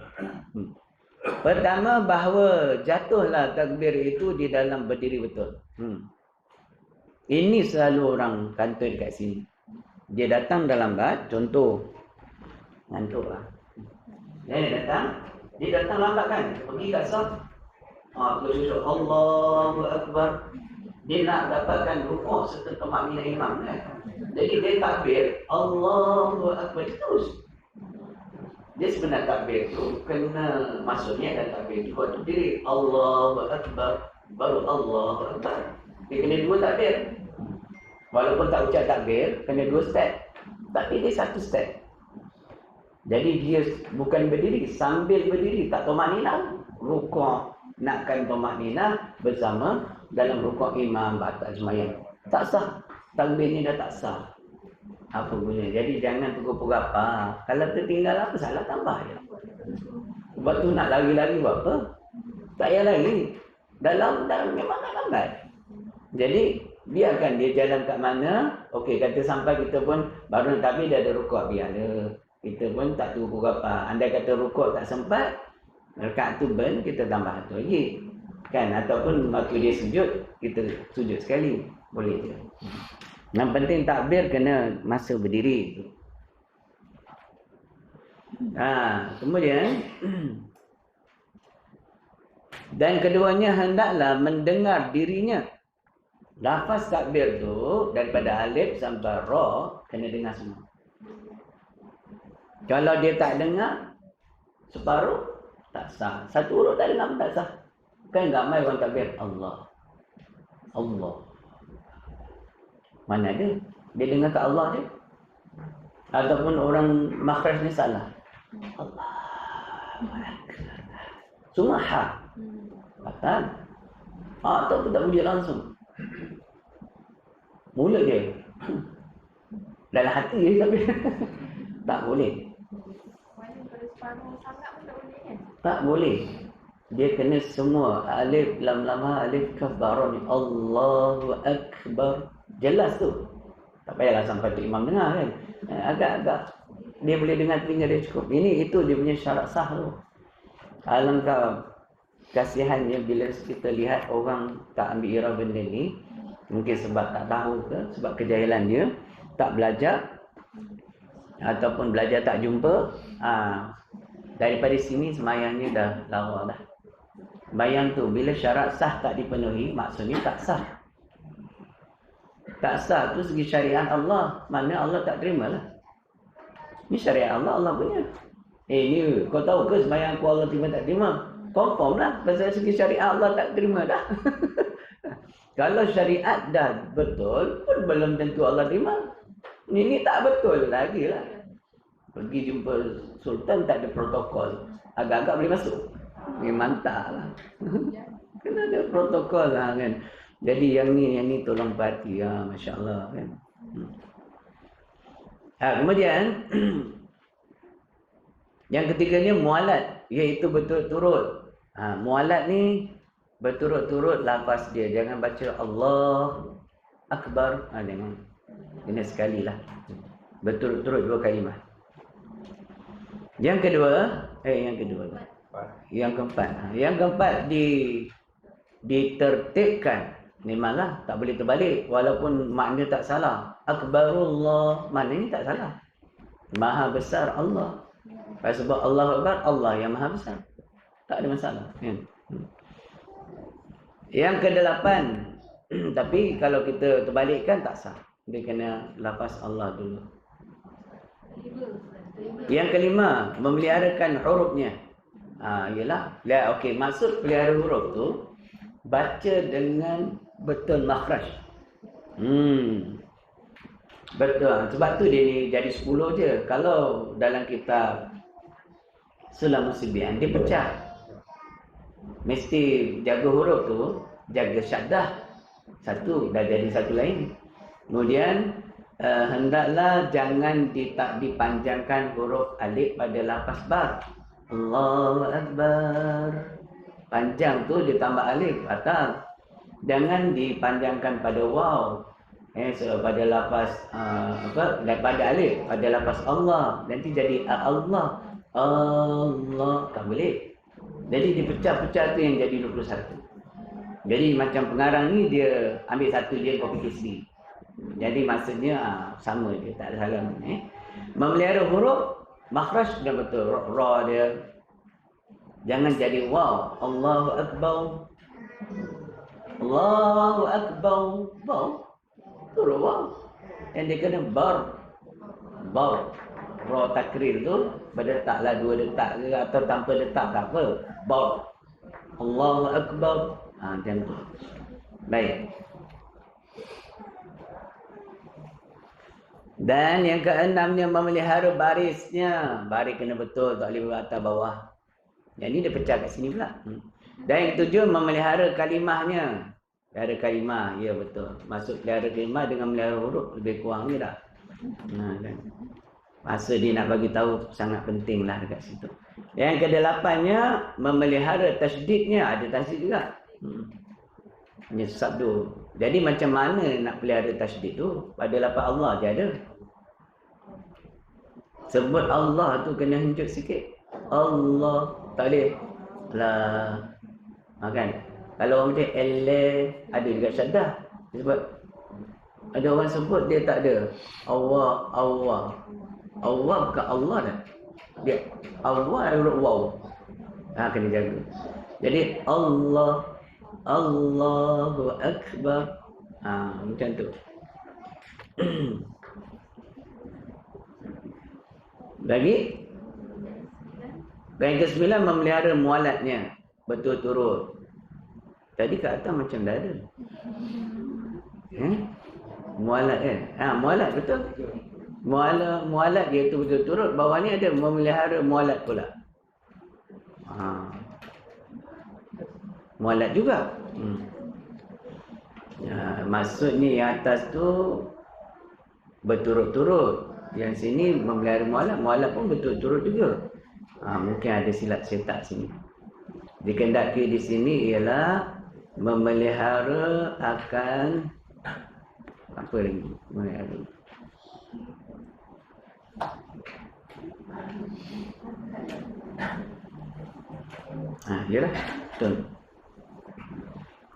Pertama, bahawa jatuhlah takbir itu di dalam berdiri betul. Ini selalu orang kantoi dekat sini. Dia datang dalam lambat, contoh ngantuk lah. Dia datang lambat kan, pergi kat saf. Bersyukur Allahu Akbar. Dia nak dapatkan rukuk serta tamakninah imam kan. Jadi dia takbir Allahu Akbar terus. Dia sebenarnya takbir tu kena maksudnya dan takbir tu waktu diri Allahu Akbar baru Allahu Akbar. Dia kena 2 takbir. Walaupun tak ucap takbir, kena 2 step. Tapi dia 1 step. Jadi dia bukan berdiri, sambil berdiri tak tamakninah, rukuk nakkan tamakninah bersama dalam rukuk imam batal sembahyang. Tak sah. Takbir ni dah tak sah. Apa guna? Jadi jangan pukul apa. Kalau tertinggal apa salah tambah je. Sebab tu nak lari-lari buat apa? Tak payah lari. Dalam memang nak lambat. Jadi biarkan dia jalan kat mana. Okey, kata sampai kita pun baru nak takbir dia ada rukuk, biarlah. kita pun tak tahu pukul berapa. Andai kata rukuk tak sempat, rakaat tu burn, kita tambah satu lagi. Kan? Ataupun waktu dia sujud, kita sujud sekali. Boleh je. Yang penting takbir kena masa berdiri. Kemudian dan keduanya hendaklah mendengar dirinya. Lafaz takbir tu daripada alif sampai ra kena dengar semua. Kalau dia tak dengar separuh tak sah. Satu huruf tak dengar pun tak sah. Kan ramai orang takbir Allah. Allah. Mana ada? Dia dengar kat Allah je. Ataupun orang makhraj ni salah. Allah. Semua ha. Kan? Ataupun tak bunyi langsung. Mulut dia. Dalam hati dia tapi tak boleh. Tak boleh. Dia kena semua alif lam lam ha alif kaf bara ni Allahu akbar. Jelas tu. Tak payahlah sampai tu imam dengar kan. Agak-agak dia boleh dengar telinga dia cukup. Ini itu dia punya syarat sah tu. Alangkah kasihannya bila kita lihat orang tak ambil irah benda ni, mungkin sebab tak tahu ke, sebab kejahilan dia, tak belajar ataupun belajar tak jumpa. Daripada sini semayangnya dah lawa dah. Bayang tu bila syarat sah tak dipenuhi, maksudnya tak sah. Tak sah tu segi syariat Allah, mana Allah tak terima lah. Ni syariat Allah, Allah punya. Ni kau tahu ke semayang aku Allah terima tak terima? Confirm lah, pasal segi syariat Allah tak terima dah. Kalau syariat dah betul pun belum tentu Allah terima. Ini tak betul lagi lah. Pergi jumpa Sultan tak ada protokol, agak-agak boleh masuk. Ni mantap lah. Kena ada protokol lah kan. Jadi yang ni tolong perhati ya, Masya Allah kan. Kemudian yang ketiganya mualat, iaitu berturut-turut. Mualat ni berturut-turut lafaz dia. Jangan baca Allah Akbar. Jangan. Ini sekali lah. Berturut-turut 2 kalimah. Yang kedua, yang keempat ditertibkan. Memanglah tak boleh terbalik walaupun makna tak salah. Akbarullah, maknanya tak salah. Maha besar Allah. Sebab Allah Akbar, Allah yang maha besar. Tak ada masalah. Yang ke-8, tapi kalau kita terbalikkan tak sah. Dia kena lafaz Allah dulu. Yang kelima, memeliharakan hurufnya. Ialah, okey, maksud pelihara huruf tu baca dengan betul makhraj. Betul. Sebab tu dia ni jadi 10 je. Kalau dalam kitab Sulam Musibian dia pecah. Mesti jaga huruf tu, jaga syaddah. Satu dah jadi satu lain. Kemudian hendaklah jangan dipanjangkan huruf alif pada lafaz bar. Allahu Akbar. Panjang tu ditambah alif batal. Jangan dipanjangkan pada waw. So pada lafaz pada alif pada lafaz Allah nanti jadi Allah. Allah tak boleh. Jadi dipecah-pecah tu yang jadi 21. Jadi macam pengarang ni dia ambil satu dia copy paste sendiri. Jadi maksudnya sama je, tak ada salah. Memelihara huruf makhraj dah betul. Ra dia jangan jadi waw. Allahu Akbar. Allahu Akbar. Waw. Huruf waw. Yang dia kena bar. Bar. Ra takrir tu berdetaklah 2 detak ke atau tanpa detak tak apa. Bar. Allahu Akbar. Macam tu. Baik. Dan yang ke-6 memelihara barisnya. Baris kena betul, tak boleh atas bawah. Yang ni dia pecah kat sini pula. Dan yang ke-7 memelihara kalimahnya. Pelihara kalimah, ya betul. Maksud pelihara kalimah dengan melihara huruf lebih kurang ni dah. Kan. Masa dia nak bagi tahu sangat penting lah dekat situ. Yang ke-8-nya memelihara tasydidnya. Ada tasydid juga. Ini sabdu. Jadi macam mana nak pelihara tasydid tu? Pada lafaz Allah je ada. Sebut Allah tu kena henjuk sikit. Allah. Tak boleh. Lah. Kan? Kalau orang macam Allah, ada juga syaddah. Sebab ada orang sebut dia tak ada. Allah. Allah bukan Allah dah. Dia Allah huruf waw. Kena jaga. Jadi Allah. Allahu Akbar. Macam tu. Lagi yang ke-9 memelihara mualatnya betul-turut. Tadi kat atas macam dah ada. Mualat kan? Mualat betul. Mualat dia tu betul-turut. Bawah ni ada memelihara mualat pula. Mualat juga. Maksudnya yang atas tu berturut-turut. Yang sini memelihara mualat pun betul-turut juga. Mungkin ada silap cetak sini. Dikendaki di sini ialah memelihara akan apa lagi? Memelihara. Yalah. Betul.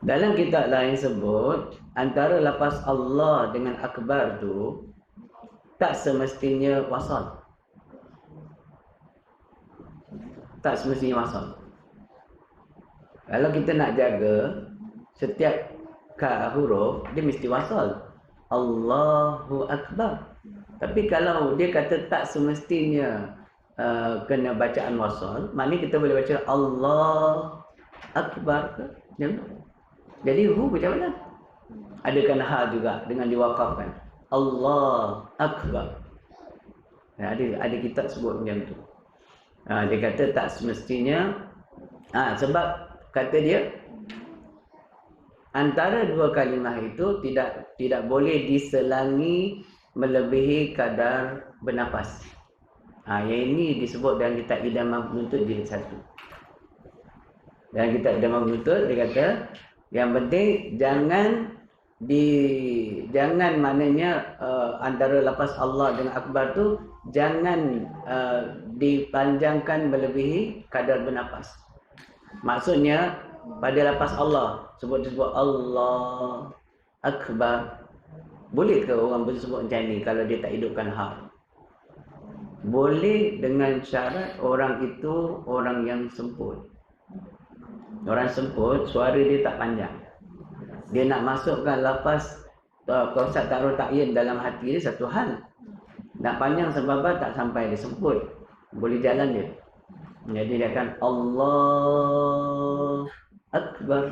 Dalam kitab lain sebut antara lafaz Allah dengan akbar tu tak semestinya wasal. Tak semestinya wasal. Kalau kita nak jaga setiap huruf dia mesti wasal. Allahu Akbar. Tapi kalau dia kata tak semestinya kena bacaan wasal, maknanya kita boleh baca Allah Akbar ke? Jadi macam mana? Adakan ha juga dengan diwakafkan. Allah Akbar. Ada kitab sebut macam tu. Dia kata tak semestinya. Sebab kata dia antara dua kalimah itu tidak boleh diselangi melebihi kadar bernafas. Yang ini disebut dalam kitab Idamah Penuntut jilid 1. Dalam kitab Idamah Penuntut dia kata yang penting jangan maknanya antara lafaz Allah dengan akbar tu jangan dipanjangkan melebihi kadar bernafas. Maksudnya pada lafaz Allah sebut Allah Akbar. Boleh ke orang bersebut macam ni kalau dia tak hidupkan ha? Boleh dengan syarat orang itu orang yang semput. Orang semput suara dia tak panjang. Dia nak masukkan lafaz qausat ta'aruf ta'yin dalam hati dia satu hal. Nak panjang sebab tak sampai dia semput. Boleh jalan dia. Jadi dia akan Allah Akbar.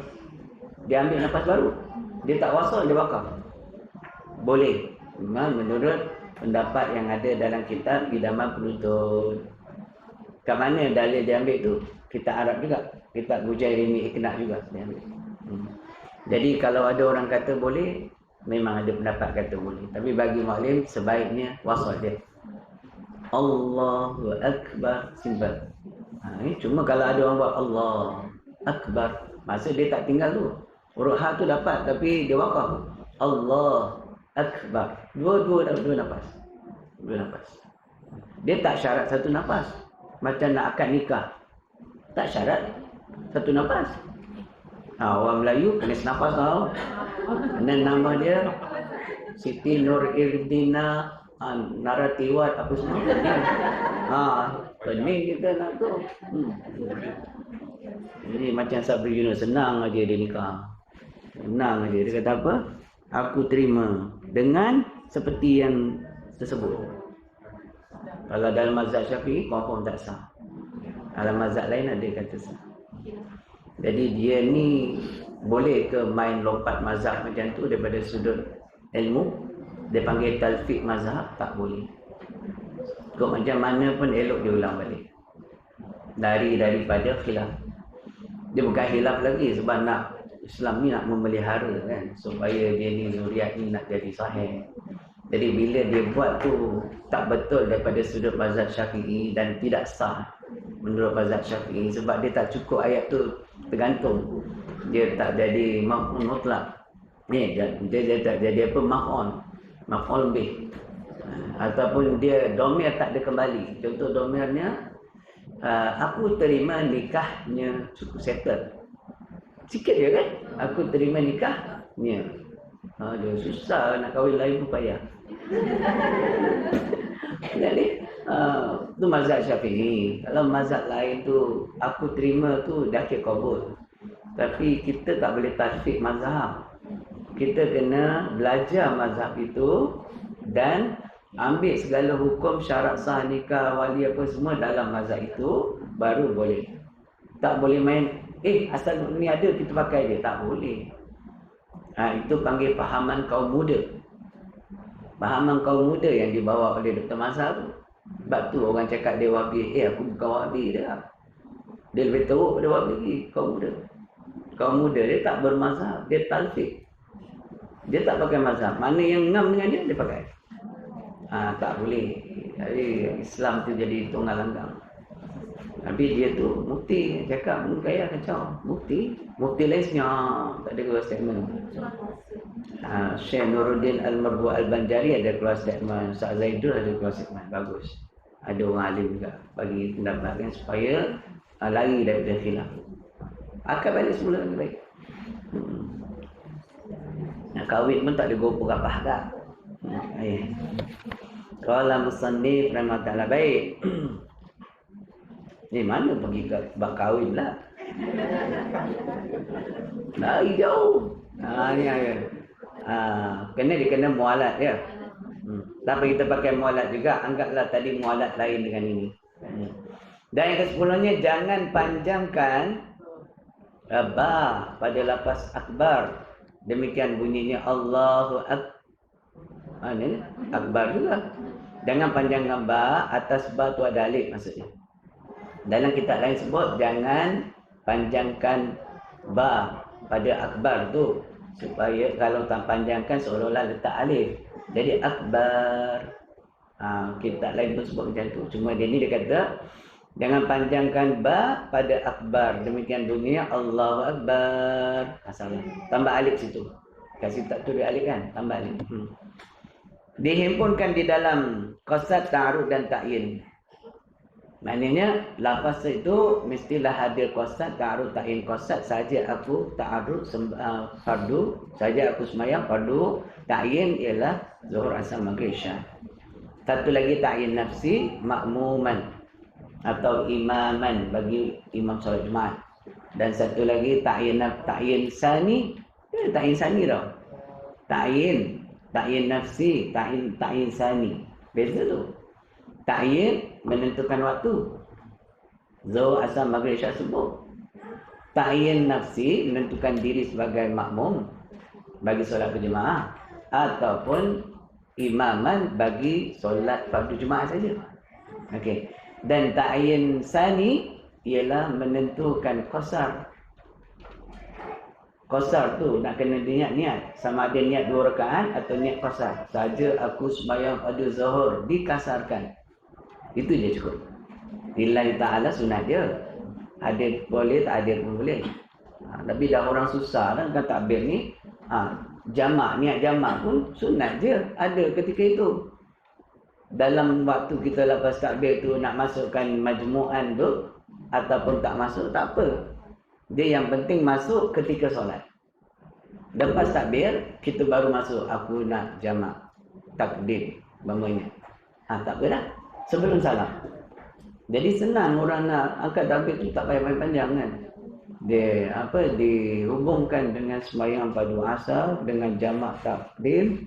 Dia ambil nafas baru. Dia tak wasal, dia wakaf. Boleh. Menurut pendapat yang ada dalam kitab Idamah Penuntut. Kat mana dalil dia ambil tu? Kitab Arab juga. Kitab Bujairimi Iqna' juga dia ambil. Jadi kalau ada orang kata boleh, memang ada pendapat kata boleh. Tapi bagi maklim sebaiknya wasal dia. Allahu Akbar. Simple. Cuma kalau ada orang buat Allah Akbar, maksud dia tak tinggal tu. Huruf ha tu dapat tapi dia wakaf. Allah Akbar. Dua nafas. Dua nafas. Dia tak syarat satu nafas. Macam nak akad nikah. Tak syarat satu nafas. Orang Melayu kena senafas tau. Dan nama dia Siti Nur Irdina Naratiwat apa semua. Pening kita nak tu. Jadi macam Sabri Yunus, senang aja dia nikah. Senang aja. Dia kata apa? Aku terima dengan seperti yang tersebut. Kalau dalam mazhab Syafi'i confirm tak sah. Dalam mazhab lain ada kata sah. Jadi dia ni boleh ke main lompat mazhab macam tu daripada sudut ilmu? Dia panggil talfiq mazhab? Tak boleh. Kau macam mana pun elok dia ulang balik. Daripada khilaf. Dia bukan khilaf lagi sebab nak Islam ni nak memelihara kan, supaya dia ni zuriat ni nak jadi sahih. Jadi bila dia buat tu tak betul daripada sudut mazhab Syafi'i dan tidak sah menurut mazhab Syafi'i sebab dia tak cukup ayat tu tergantung. Dia tak jadi maf'ul mutlak. Dia tak jadi apa maf'ul bih. Ataupun dia domer tak ada kembali. Contoh domernya, aku terima nikahnya cukup settle. Sikit je kan? Aku terima nikahnya. Dia susah nak kahwin lain pun payah. Jadi, tu mazhab Syafi'i. Kalau mazhab lain tu, aku terima tu dah kira kabul. Tapi kita tak boleh tasfik mazhab. Kita kena belajar mazhab itu dan ambil segala hukum syarat sah nikah, wali apa semua dalam mazhab itu, baru boleh. Tak boleh main, asal ni ada kita pakai dia. Tak boleh. Itu panggil fahaman kaum muda. Fahaman kaum muda yang dibawa oleh Dr. Mazhar tu. Sebab tu orang cakap dia wahabi. Aku bukan wahabi dah. Dia lebih teruk daripada wahabi lagi, kaum muda. Kaum muda dia tak bermazhab, dia talfik. Dia tak pakai mazhab. Mana yang ngam dengan dia pakai. Tak boleh. Jadi Islam tu jadi tunggal langgang. Tapi dia tu mufti cakap gaya kacau. Mufti lain senyap, tak ada keluar statement. Syekh Nuruddin Al-Marbu Al-Banjari ada keluar statement, Ustaz Zaidul ada keluar statement. Bagus. Ada orang alim juga bagi pendapat kan supaya lari daripada khilaf. Akal balik semula lebih baik. Nak kahwin pun tak ada gopo kapah tak. Qala musannif rahimahullah baik. Ni mana pergi ke bab kahwin lah. Lari jauh. Kena dikena mualat ya. Tapi kita pakai mualat juga, anggaplah tadi mualat lain dengan ini. Dan yang ke-10-nya, jangan panjangkan ba pada lafaz akbar. Demikian bunyinya Allahu Akbar. Ini akbar juga. Jangan panjangkan ba, atas ba tu ada alif maksudnya. Dalam kitab lain sebut jangan panjangkan ba pada akbar tu, supaya kalau tak panjangkan seolah-olah letak alif. Jadi akbar. Kitab lain pun sebut macam tu. Cuma dia ni dia kata jangan panjangkan ba pada akbar. Demikian bunyinya Allahu Akbar. Salah. Tambah alif situ. Kasih tak tulis alif kan? Tambah alif. Dihimpunkan di dalam qasad, ta'arud dan ta'yin. Maknanya lafaz itu mestilah hadir qasad, ta'arud, ta'yin. Qasad saja aku ta'arud fardu, saja aku semayang fardu. Ta'yin ialah zuhur, asar, maghrib, isya. Satu lagi ta'yin nafsi, makmuman atau imaman bagi imam solat Jumaat. Dan satu lagi ta'yin sani. Ta'yin sani tau. Ta'yin nafsi, ta'yin sani. Beza tu. Ta'yin menentukan waktu. Zuhur, asar, maghrib, isya, subuh. Ta'yin nafsi menentukan diri sebagai makmum bagi solat berjemaah ataupun imaman bagi solat fardu jemaah saja. Okey. Dan ta'yin sani ialah menentukan qasar. Qasar tu nak kena niat sama ada niat 2 rakaat atau niat qasar. Saja aku sembahyang pada zuhur, dikasarkan. Itu je cukup. Lillahi ta'ala sunat dia. Hadir boleh, tak hadir pun boleh. Tapi dah orang susah dah kan takbir ni. Jamak, niat jamak pun sunat je. Ada ketika itu. Dalam waktu kita lepas takbir tu nak masukkan majmu'an tu ataupun tak masuk, tak apa. Dia yang penting masuk ketika solat. Lepas takbir, kita baru masuk. Aku nak jamak. Takbir. Bangunnya. Tak apa dah. Sebelum salam. Jadi senang orang nak angkat takbir tu, tak payah panjang kan. Dia dihubungkan dengan sembahyang padu asar dengan jamak takbir.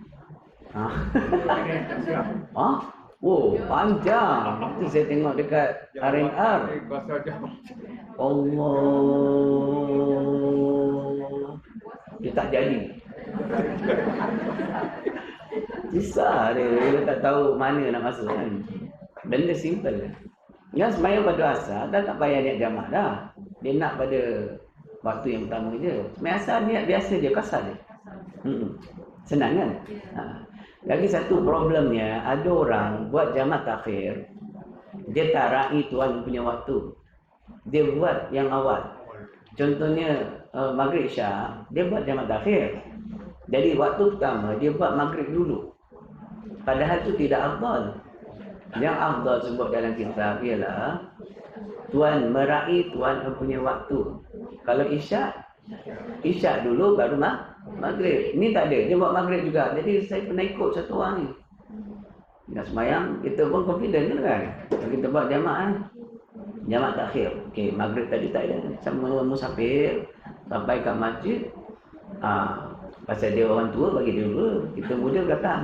Panjang. Itu saya tengok dekat RNR. Allah. Dia tak jadi. Susah dia tak tahu mana nak masuk kan. Benda simple. Yang sembahyang pada asar dah tak payah niat jamak dah. Dia nak pada waktu yang pertama je. Sembahyang asar niat biasa je, kasar je. Senang kan? Lagi satu problemnya, ada orang buat jamak takhir. Dia tak raih tuan punya waktu. Dia buat yang awal. Contohnya maghrib isya, dia buat jamak takhir. Jadi waktu pertama dia buat maghrib dulu. Padahal itu tidak afdal. Yang afdal sebut dalam kitab ialah tuan meraih tuan mempunyai waktu. Kalau isyak dulu baru maghrib. Ini tak ada, dia buat maghrib juga. Jadi saya pernah ikut satu orang ni. Nak sembahyang, kita pun confident kan. Kalau kita buat jamaah takhir. Okey, maghrib tadi tak ada. Sama musafir sampai kat masjid. Pasal dia orang tua bagi dia dulu. Kita muda belakang.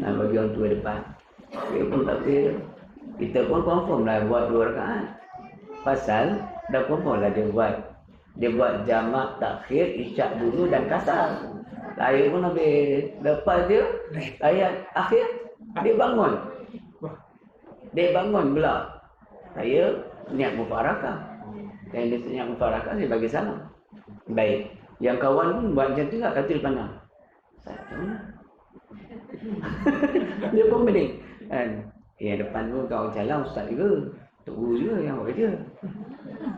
Bagi orang tua depan. Dia pun takhir. Kita pun confirm lah buat 2 rakaat. Pasal dah confirm lah dia buat jamak takhir, isyak dulu dan kasar. Saya pun habis lepas dia ayat akhir dia bangun. Dia bangun pula. Saya niat mufarakah. Dan dia niat mufarakah, saya bagi salam. Baik. Yang kawan pun buat macam tu lah, kata dia pandang. Dia pun pening. Kan? Yang depan tu kawan jalan ustaz juga. Tok Guru juga yang buat kerja.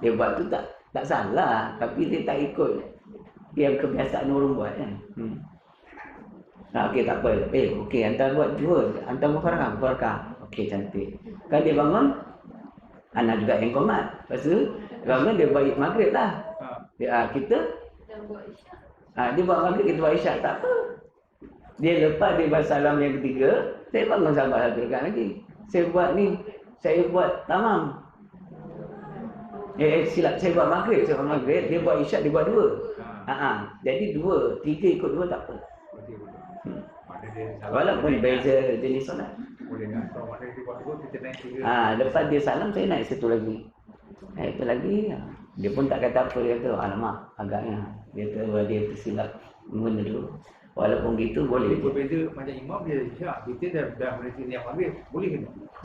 Dia buat tu tak salah. Tapi dia tak ikut yang kebiasaan orang buat kan. Okey tak apa. Okey hantar buat 2. Hantar mufarakah. Okey cantik. Kan dia bangun, anak juga yang komat. Lepas tu bangun dia buat maghrib lah. Kita dia buat maghrib, kita buat isyak, tak apa. Dia lepas dia buat salam yang ketiga, saya bangun sahabat 1 rakaat lagi. Saya buat tamam. Silap, saya buat maghrib, dia buat isyak, dia buat 2. Jadi 2, 3 ikut 2 tak apa. Walaupun beza jenis solat. Lepas dia salam, saya naik satu lagi. Itu lagi, dia pun tak kata apa, dia kata, alamak, agaknya. Dia kata, dia tersilap benda dulu. Walaupun gitu, boleh. Berbeza macam imam dia isyak, kita dah berhenti yang maghrib, boleh ke?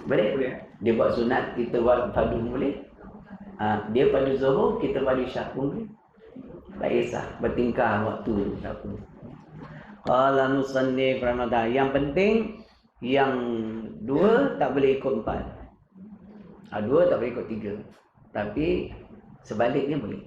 Boleh. Dia buat sunat, kita buat fardu boleh. Dia pada zuhur, kita pada isyak pun boleh. Tak kisah, bertingkah waktu. Qala musannif Ramadan. Yang penting, yang 2 tak boleh ikut 4. 2 tak boleh ikut 3. Tapi, sebaliknya boleh.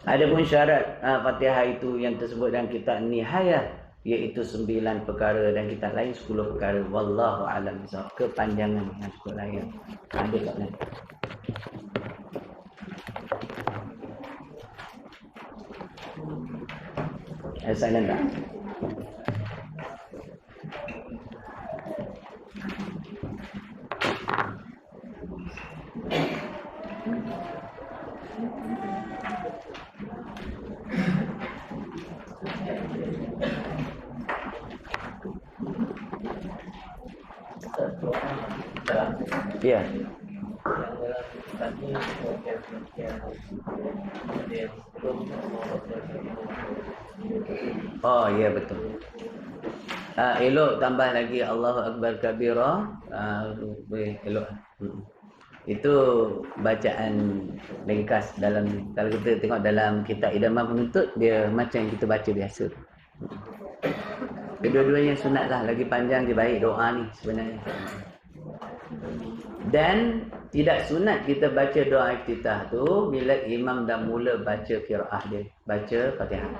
Adapun syarat Fatihah itu yang tersebut dalam kitab Nihayah, iaitu 9 perkara dan kitab lain 10 perkara. Wallahu a'lam bishawab. Kepanjangan yang cukup lain. Ada tak lain? Silent tak? Ya. Oh ya betul. Elok tambah lagi Allahu Akbar kabira. Boleh elok. Itu bacaan ringkas dalam, kalau kita tengok dalam kitab Idamah Penuntut, dia macam yang kita baca biasa. Kedua-duanya sunat lah, lagi panjang dia baik doa ni sebenarnya. Dan tidak sunat kita baca doa iftitah tu bila imam dah mula baca qiraah dia, baca Fatihah.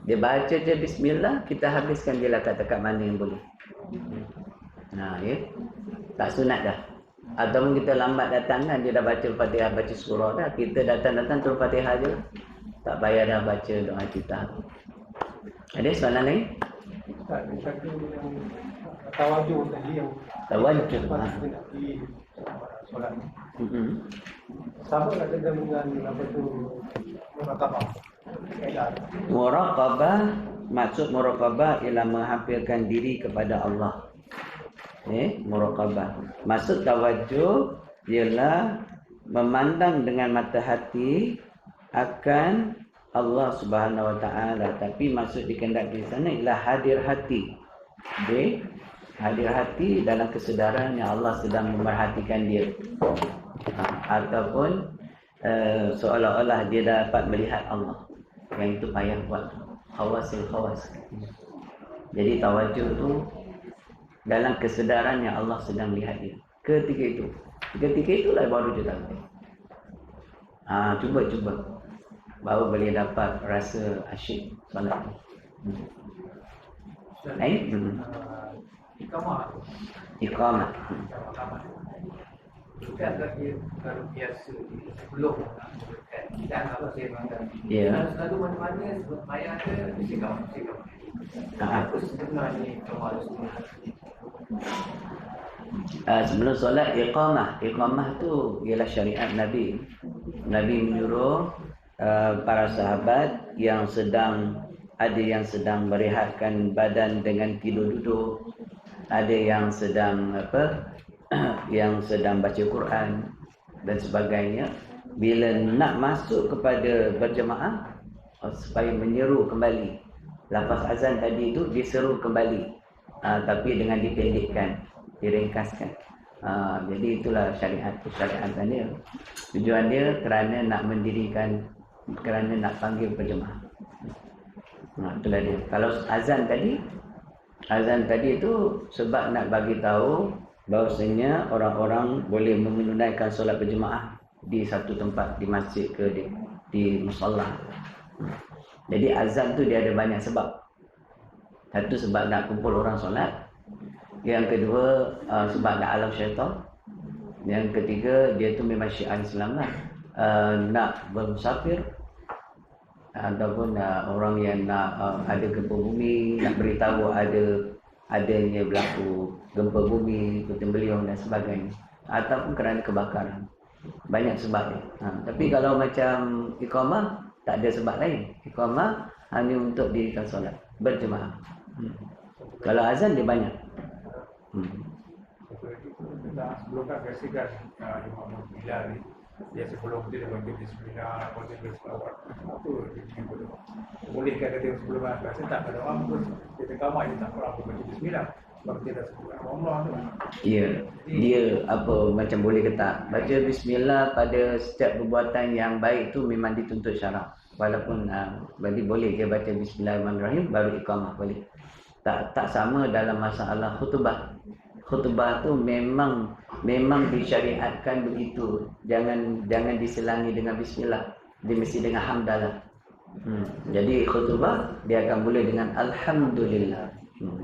Dia baca je bismillah, kita habiskan dia dekat mana yang boleh. Ya. Tak sunat dah. Ataupun kita lambat datang kan, dia dah baca Fatihah, baca surah dah, kita datang turun Fatihah je. Tak payah dah baca doa iftitah. Ada soalan lain? Tak, satu yang tawajuh tadi yang Tawajuh di solat ni. Sama tak dengan apa tu muraqabah? Muraqabah, maksud muraqabah ialah menghampirkan diri kepada Allah. Muraqabah. Maksud tawajuh ialah memandang dengan mata hati akan Allah Subhanahu Wa Taala, tapi maksud dikehendaki di sana ialah hadir hati. Hadir hati dalam kesedaran yang Allah sedang memerhatikan dia. Ataupun seolah-olah dia dapat melihat Allah. Yang itu payah buat khawasil khawas. Jadi tawajuh tu dalam kesedaran yang Allah sedang lihat dia. Ketika itulah baru dia tahu. Cuba. baru boleh dapat rasa asyik solat. Lain? Iqamah. Iqamah. Bukan lagi kalau biasa sebelum dan apa saya makan. Ya. Selalu mana-mana sebab maya ada sikap. Apa sebenarnya kamu harus Sebelum solat iqamah. Iqamah tu ialah syariat Nabi. Nabi menyuruh para sahabat yang sedang merehatkan badan dengan tidur duduk, ada yang sedang yang sedang baca Quran dan sebagainya, bila nak masuk kepada berjemaah supaya menyeru kembali lafaz azan tadi itu, diseru kembali, tapi dengan dipendekkan, diringkaskan. Jadi itulah syariat dia. Tujuan dia kerana nak mendirikan, kerana nak panggil berjemaah. Itulah dia. Kalau azan tadi itu sebab nak bagi tahu bahawasanya orang-orang boleh menunaikan solat berjemaah di satu tempat, di masjid ke di musalla. Jadi azan tu dia ada banyak sebab. Satu sebab nak kumpul orang solat. Yang kedua sebab nak alam syaitan. Yang ketiga dia tu memang syiar Islam lah. Nak bermusafir ataupun orang yang nak ada gempa bumi, nak beritahu adanya berlaku gempa bumi, puting beliung dan sebagainya, ataupun kerana kebakaran. Banyak sebab dia. Tapi kalau macam iqamah, tak ada sebab lain. Iqamah hanya untuk dirikan solat berjemaah. Kalau azan dia banyak. Sebelum kan biasakan Imam Bilal ni, dia sebelum dia baca bismillah, baca berselawat, apa dia boleh. Bolehkah dia sebelum biasa tak ada orang pun dia terkamai, dia tak orang baca bismillah. Sebab dia dah sebut Allah tu. Ya, dia apa macam boleh ke tak? Baca bismillah pada setiap perbuatan yang baik tu memang dituntut syarak. Walaupun berarti boleh dia baca bismillahirrahmanirrahim baru iqamah boleh. Tak sama dalam masalah khutbah. Khutbah tu memang disyariatkan begitu. Jangan diselangi dengan bismillah. Dia mesti dengan hamdalah. Jadi khutbah dia akan mula dengan alhamdulillah.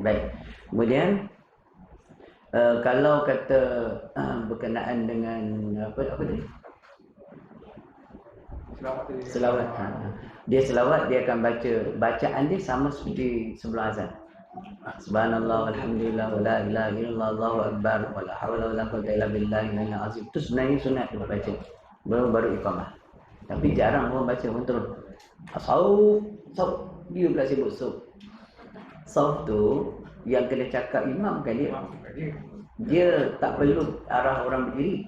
Baik. Kemudian kalau kata berkenaan dengan apa tadi? Selawat. Dia selawat, dia akan baca, bacaan dia sama seperti sebelum azan. Subhanallah walhamdulillah wala ilaha illallah Allahu akbar wala haula wala quwwata illa billahi al azim. Itu sebenarnya sunat dia baca. Baru iqamah. Tapi jarang orang baca pun terus. Sauf. Dia pula sebut sauf. Sauf tu yang kena cakap imam kan dia. Dia tak perlu arah orang berdiri.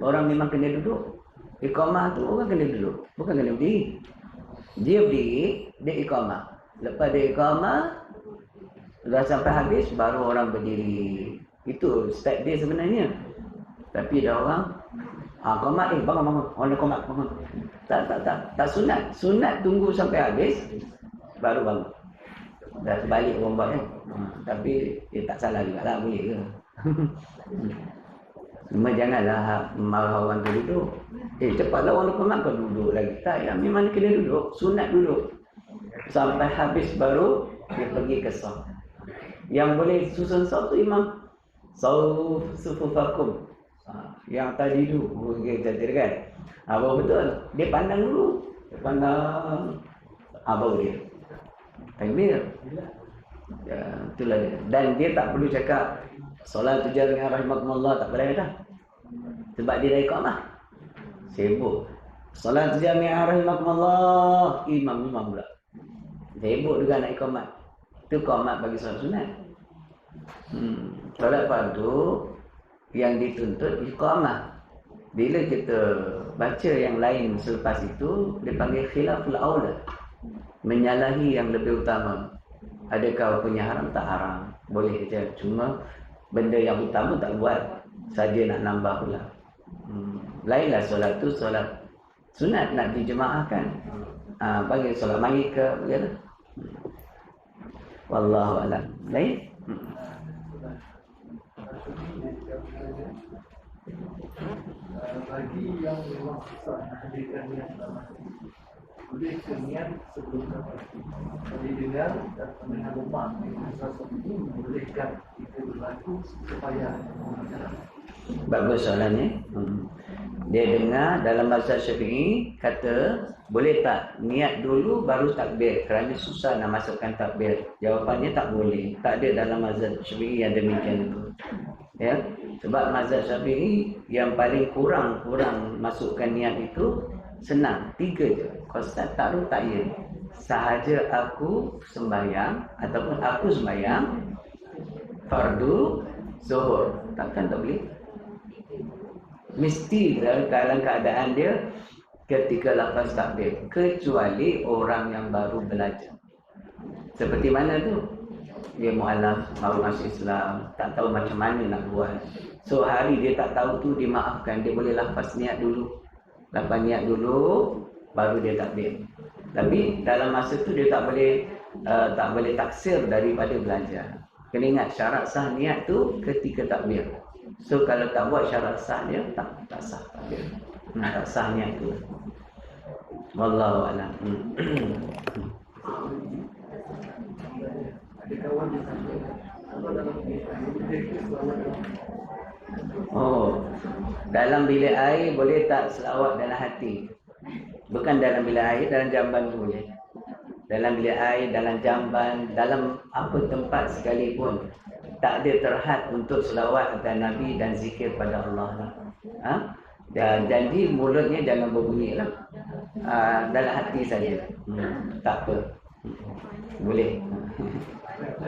Orang memang kena duduk. Iqamah tu orang kena duduk, bukan kena berdiri. Dia berdiri, dia iqamah. Lepas dia iqamah, dah sampai habis baru orang berdiri. Itu step dia sebenarnya. Tapi dah orang qamat bangun. Orang qamat bangun. Tak sunat. Sunat tunggu sampai habis baru bangun. Dah terbalik orang buat kan. Tapi tak salah juga lah, boleh ke. Cuma janganlah marah orang tu duduk. Cepatlah orang qamat kau duduk lagi. Tak, ya memang kena duduk. Sunat duduk. Sampai habis baru dia pergi ke saf. Yang boleh susun saf tu imam. Sufufakum. Yang tadi tu kita kan. Apa betul? Dia pandang dulu. Dia pandang baru dia takbir. Ya, itulah dia. Dan dia tak perlu cakap solat tujuan dengan rahimakumullah, tak boleh dah. Sebab dia dah iqamah. Sibuk. Solat tujuan dengan rahimakumullah, imam pula. Sibuk juga nak iqamat. Itu iqamat bagi solat sunat. Solat fardu yang dituntut iqamah. Bila kita baca yang lain selepas itu, dipanggil khilaful aula. Menyalahi yang lebih utama. Adakah punya haram? Tak haram. Boleh je. Cuma benda yang utama tak buat. Saja nak nambah pula. Lainlah solat tu solat sunat nak dijemaahkan. Panggil solat maghrib ke begitu. Wallahu a'lam. Lain? Bagi yang memang susah nak hadirkan dia boleh niat sebelum dapat. Jadi dengar dan mendengar rumah sesuatu ini membolehkan kita berlaku supaya Bagus soalannya. Dia dengar dalam bahasa Syafi'i kata boleh tak niat dulu baru takbir kerana susah nak masukkan takbir. Jawapannya tak boleh. Tak ada dalam mazhab Syafi'i yang demikian itu. Ya, sebab mazhab Syafi'i yang paling kurang masukkan niat itu senang, 3 je. Qasad ta'ruf ta'yin. Sahaja aku sembahyang ataupun aku sembahyang fardu zuhur, takkan tak boleh. Mesti dalam keadaan dia ketika lepas takbir, kecuali orang yang baru belajar. Seperti mana tu? Dia mu'alaf, baru masuk Islam, tak tahu macam mana nak buat. So hari dia tak tahu tu dimaafkan, dia boleh lepas niat dulu. Lepas niat dulu, baru dia takbir. Tapi dalam masa tu dia tak boleh taksir daripada belajar. Kena ingat syarat sah niat tu ketika takbir. So kalau tak buat syarat sah dia tak sah takbir. Tak sah niat tu. Wallahu a'lam. ada kawan yang sampai apa dalam mereka selawat Oh, dalam bilik air boleh tak selawat dalam hati? Bukan dalam bilik air, dalam jamban boleh. Dalam bilik air, dalam jamban, dalam apa tempat sekalipun tak ada terhad untuk selawat atas Nabi dan zikir pada Allah lah. Dan janji mulutnya jangan berbunyi lah. Dalam hati saja. Tak apa. Boleh.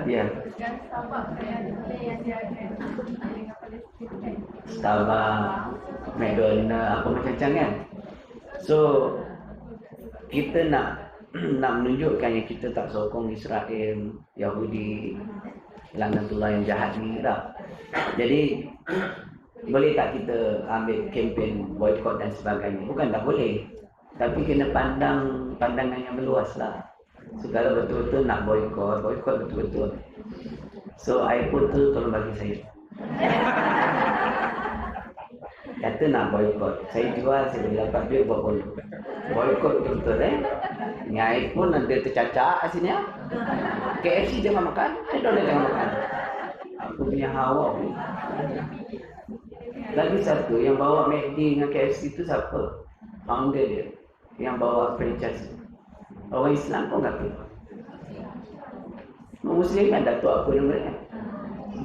Ya. Dan Starbucks yang dia akan dengan Palestin. Starbucks, McDonald, apa macam-macam kan. So kita nak menunjukkan yang kita tak sokong Israel, Yahudi, laknatullah yang jahat ni tak. Jadi boleh tak kita ambil kempen boykot dan sebagainya? Bukan tak boleh, tapi kena pandangan yang meluas lah. So kalau betul-betul nak boykot betul-betul. So iPhone tu tolong bagi saya. Kata nak boykot, saya jual, saya boleh dapat duit buat bodoh. Boykot betul-betul Ni iPhone ada tercacak sini ya. KFC jangan makan, McDonald jangan makan. Aku punya hawa ni. Lagi satu yang bawa McD dengan KFC tu siapa? Founder dia. Yang bawa franchise. Orang Islam pun kata. Muslim kan Datuk apa nama dia?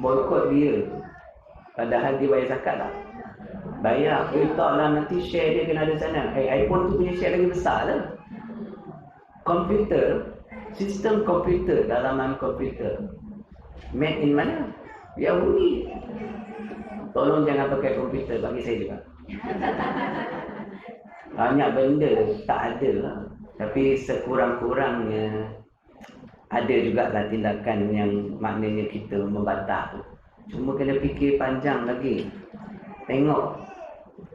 Boykot dia. Padahal dia bayar zakat tak? Bayar. Letak lah nanti share dia kena ada sana. iPhone tu punya share lagi besar lah. Komputer, sistem komputer, dalaman komputer made in mana? Yahudi. Tolong jangan pakai komputer bagi saya juga. Banyak benda tak ada lah. Tapi sekurang-kurangnya ada juga lah tindakan yang maknanya kita membantah tu. Cuma kena fikir panjang lagi. Tengok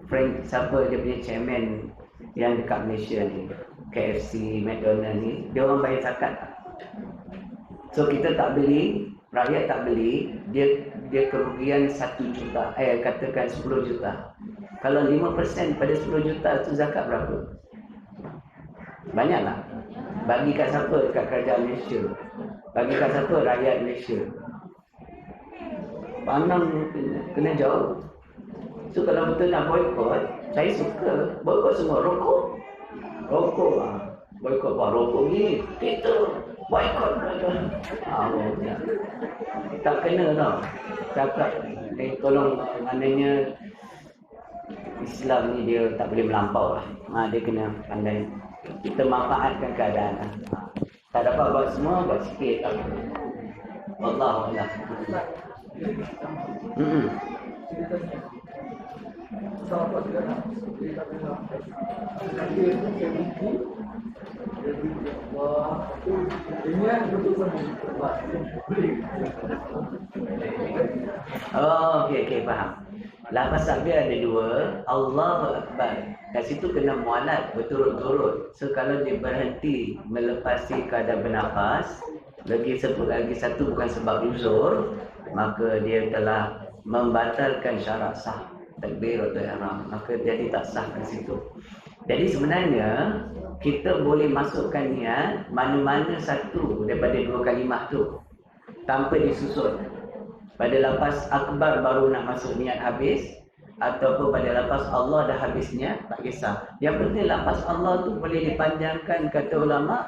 Frank, siapa dia punya chairman yang dekat Malaysia ni, KFC, McDonald ni, dia orang bayar zakat tak? So kita tak beli, rakyat tak beli, dia kerugian 1 juta, katakan 10 juta. Kalau 5% pada 10 juta tu zakat berapa? Banyak lah. Bagi kat siapa? Dekat kerajaan Malaysia. Bagi kat siapa? Rakyat Malaysia. Pandang kena jauh. So kalau betul nak boykot, saya suka boykot semua. Rokok boykot rokok ni kita boykot tak kena tau. Cakap tolong, maknanya Islam ni dia tak boleh melampau lah. Dia kena pandai. Kita manfaatkan keadaan. Tak dapat buat semua, buat sikit. Wallahualam. sahabat sekarang seperti kata dia itu memiliki ini yang betul sama okey faham. Lafaz takbir ada 2, Allahu Akbar. Kat situ kena mualat berturut-turut. So kalau dia berhenti melepasi keadaan bernafas, lagi satu bukan sebab uzur, maka dia telah membatalkan syarat sah takbiratul ihram, maka jadi tak sah kat situ. Jadi sebenarnya kita boleh masukkan niat mana-mana satu daripada dua kalimah tu tanpa disusun. Pada lafaz akbar baru nak masuk niat habis, ataupun pada lafaz Allah dah habis niat, tak kisah. Yang penting lafaz Allah tu boleh dipanjangkan, kata ulama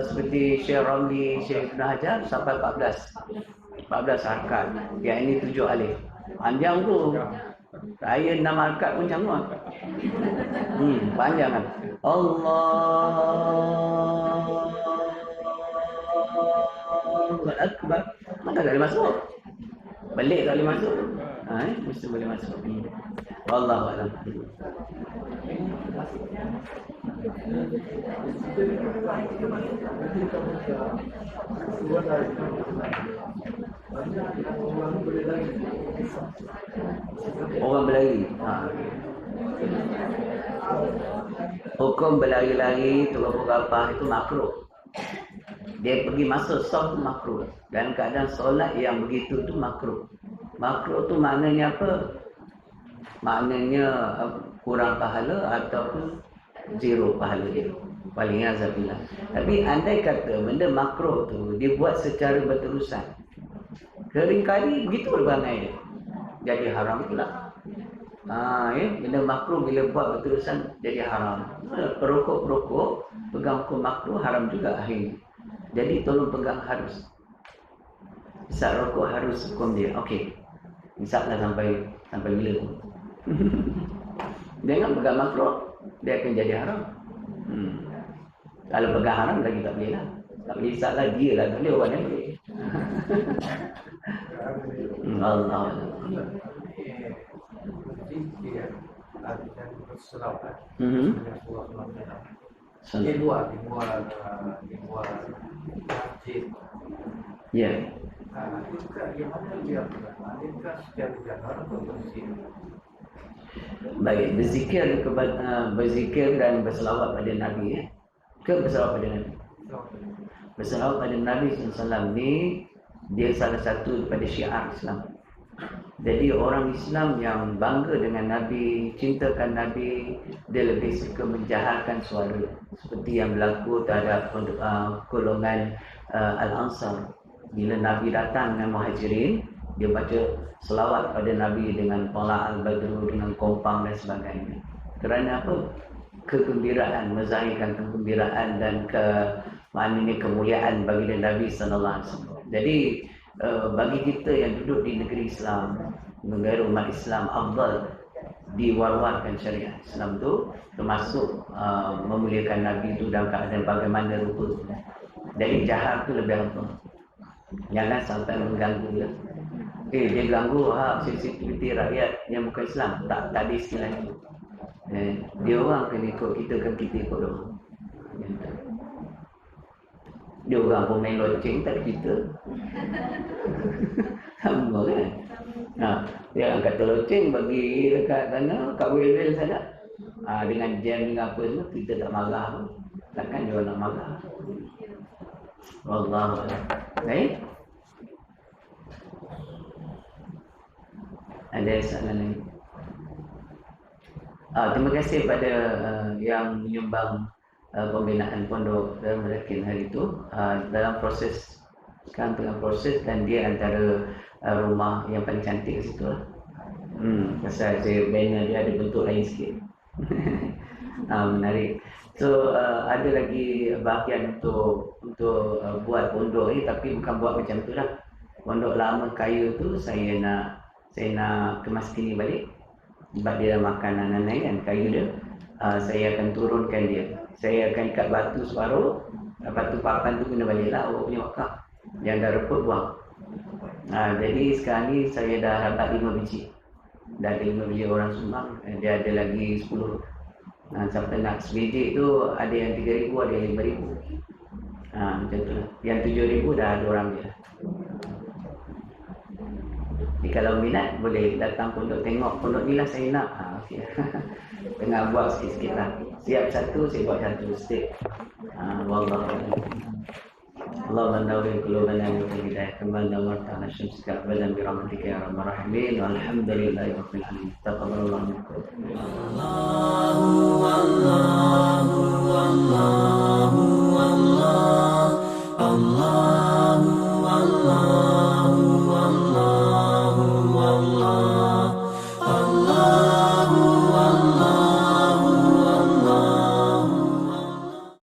seperti Syekh Ramli, Syekh Ibn Hajar sampai 14 harakat. Yang ini 7 alif. Panjang tu. Saya 6 harakat pun macam tu. Panjang kan. Allahu Akbar. Mana tak boleh masuk? Balik tak boleh masuk. Mesti boleh masuk. Wallahu a'lam. Orang berlari. Hukum berlari-lari turun berapa itu makruh. Dia pergi masuk soft makruh. Dan keadaan solat yang begitu tu makruh. Makruh tu maknanya apa? Maknanya kurang pahala ataupun zero pahala dia. Paling azabillah. Tapi andai kata benda makruh tu dibuat secara berterusan, kali begitu perangai dia, jadi haram pula. Benda makruh bila buat berterusan jadi haram. Perokok-perokok pegang hukum makruh haram juga akhirnya. Jadi tolong pegang harus. Isap rokok harus hukum dia. Okey. Isaplah sampai bila tu. Jangan pegang makruh, dia akan jadi haram. Kalau pegang haram lagi tak boleh lah. Tak boleh isap lah, dia lah tak boleh, orang yang boleh. Allah. Di luar masjid. Ya. Itu yang mana dia adakah secara jalan atau bersih? Baik, berzikir dan berselawat pada Nabi. Berselawat pada Nabi. Berselawat pada Nabi SAW ni dia salah satu daripada syiar Islam. Jadi orang Islam yang bangga dengan Nabi, cintakan Nabi, dia lebih suka menjahalkan suara. Seperti yang berlaku terhadap golongan Al-Ansar. Bila Nabi datang dengan Muhajirin, dia baca selawat pada Nabi dengan Tala al-Badru, dengan kompang dan sebagainya. Kerana apa? Kegembiraan, menzahirkan kegembiraan dan kemuliaan bagi Nabi sallallahu alaihi wasallam. Jadi bagi kita yang duduk di negeri Islam, negara umat Islam, afdal diwar-warkan syariat Islam tu, termasuk memuliakan Nabi itu dalam keadaan bagaimana rupa. Jadi jahat tu lebih afdal. Jangan sampai mengganggu dia. Dia ganggu sensitiviti rakyat yang bukan Islam. Tak ada istilah itu. Dia orang kena ikut kita, kan kita ikut dia. Dia orang pun main loceng, tak kita. Sama kan? Dia orang kata loceng bagi dekat sana, kat wel-wel sana. Dengan jam dengan apa semua, kita tak marah. Takkan dia orang nak marah. Wallahu a'lam. Baik? Ada soalan lain? Terima kasih pada yang menyumbang pembinaan pondok dalam Merakin hari itu. Dalam proses, sekarang tengah proses, dan dia antara rumah yang paling cantik di situ lah. Pasal saya banner dia ada bentuk lain sikit. Menarik. So ada lagi bahagian untuk buat pondok ni, tapi bukan buat macam tu lah. Pondok lama kayu tu saya nak kemas kini balik. Sebab dia dah makan anak-anak kan, kayu dia. Saya akan turunkan dia. Saya akan ikat batu separuh, batu papan tu kena balik lah, awak punya wakaf. Yang dah reput buang. Jadi sekarang ni saya dah dapat 5 biji. Dah ada 5 biji orang sumbang. Dia ada lagi 10. Sampai nak sebiji tu ada yang 3,000, ada yang 5,000. Macam tu lah. Yang 7,000 dah ada orang dia. Jadi kalau minat boleh datang pondok, tengok pondok ni lah saya nak. Okay. Tengah buat sikit-sikit lah. Siap satu, saya buat satu step. Wallahu a'lam. اللهم نور قلوبنا بنور الهداية كما نورت على شمسك أبدا برحمتك يا رب الراحمين والحمد لله رب العالمين تقبل الله منكم الله الله الله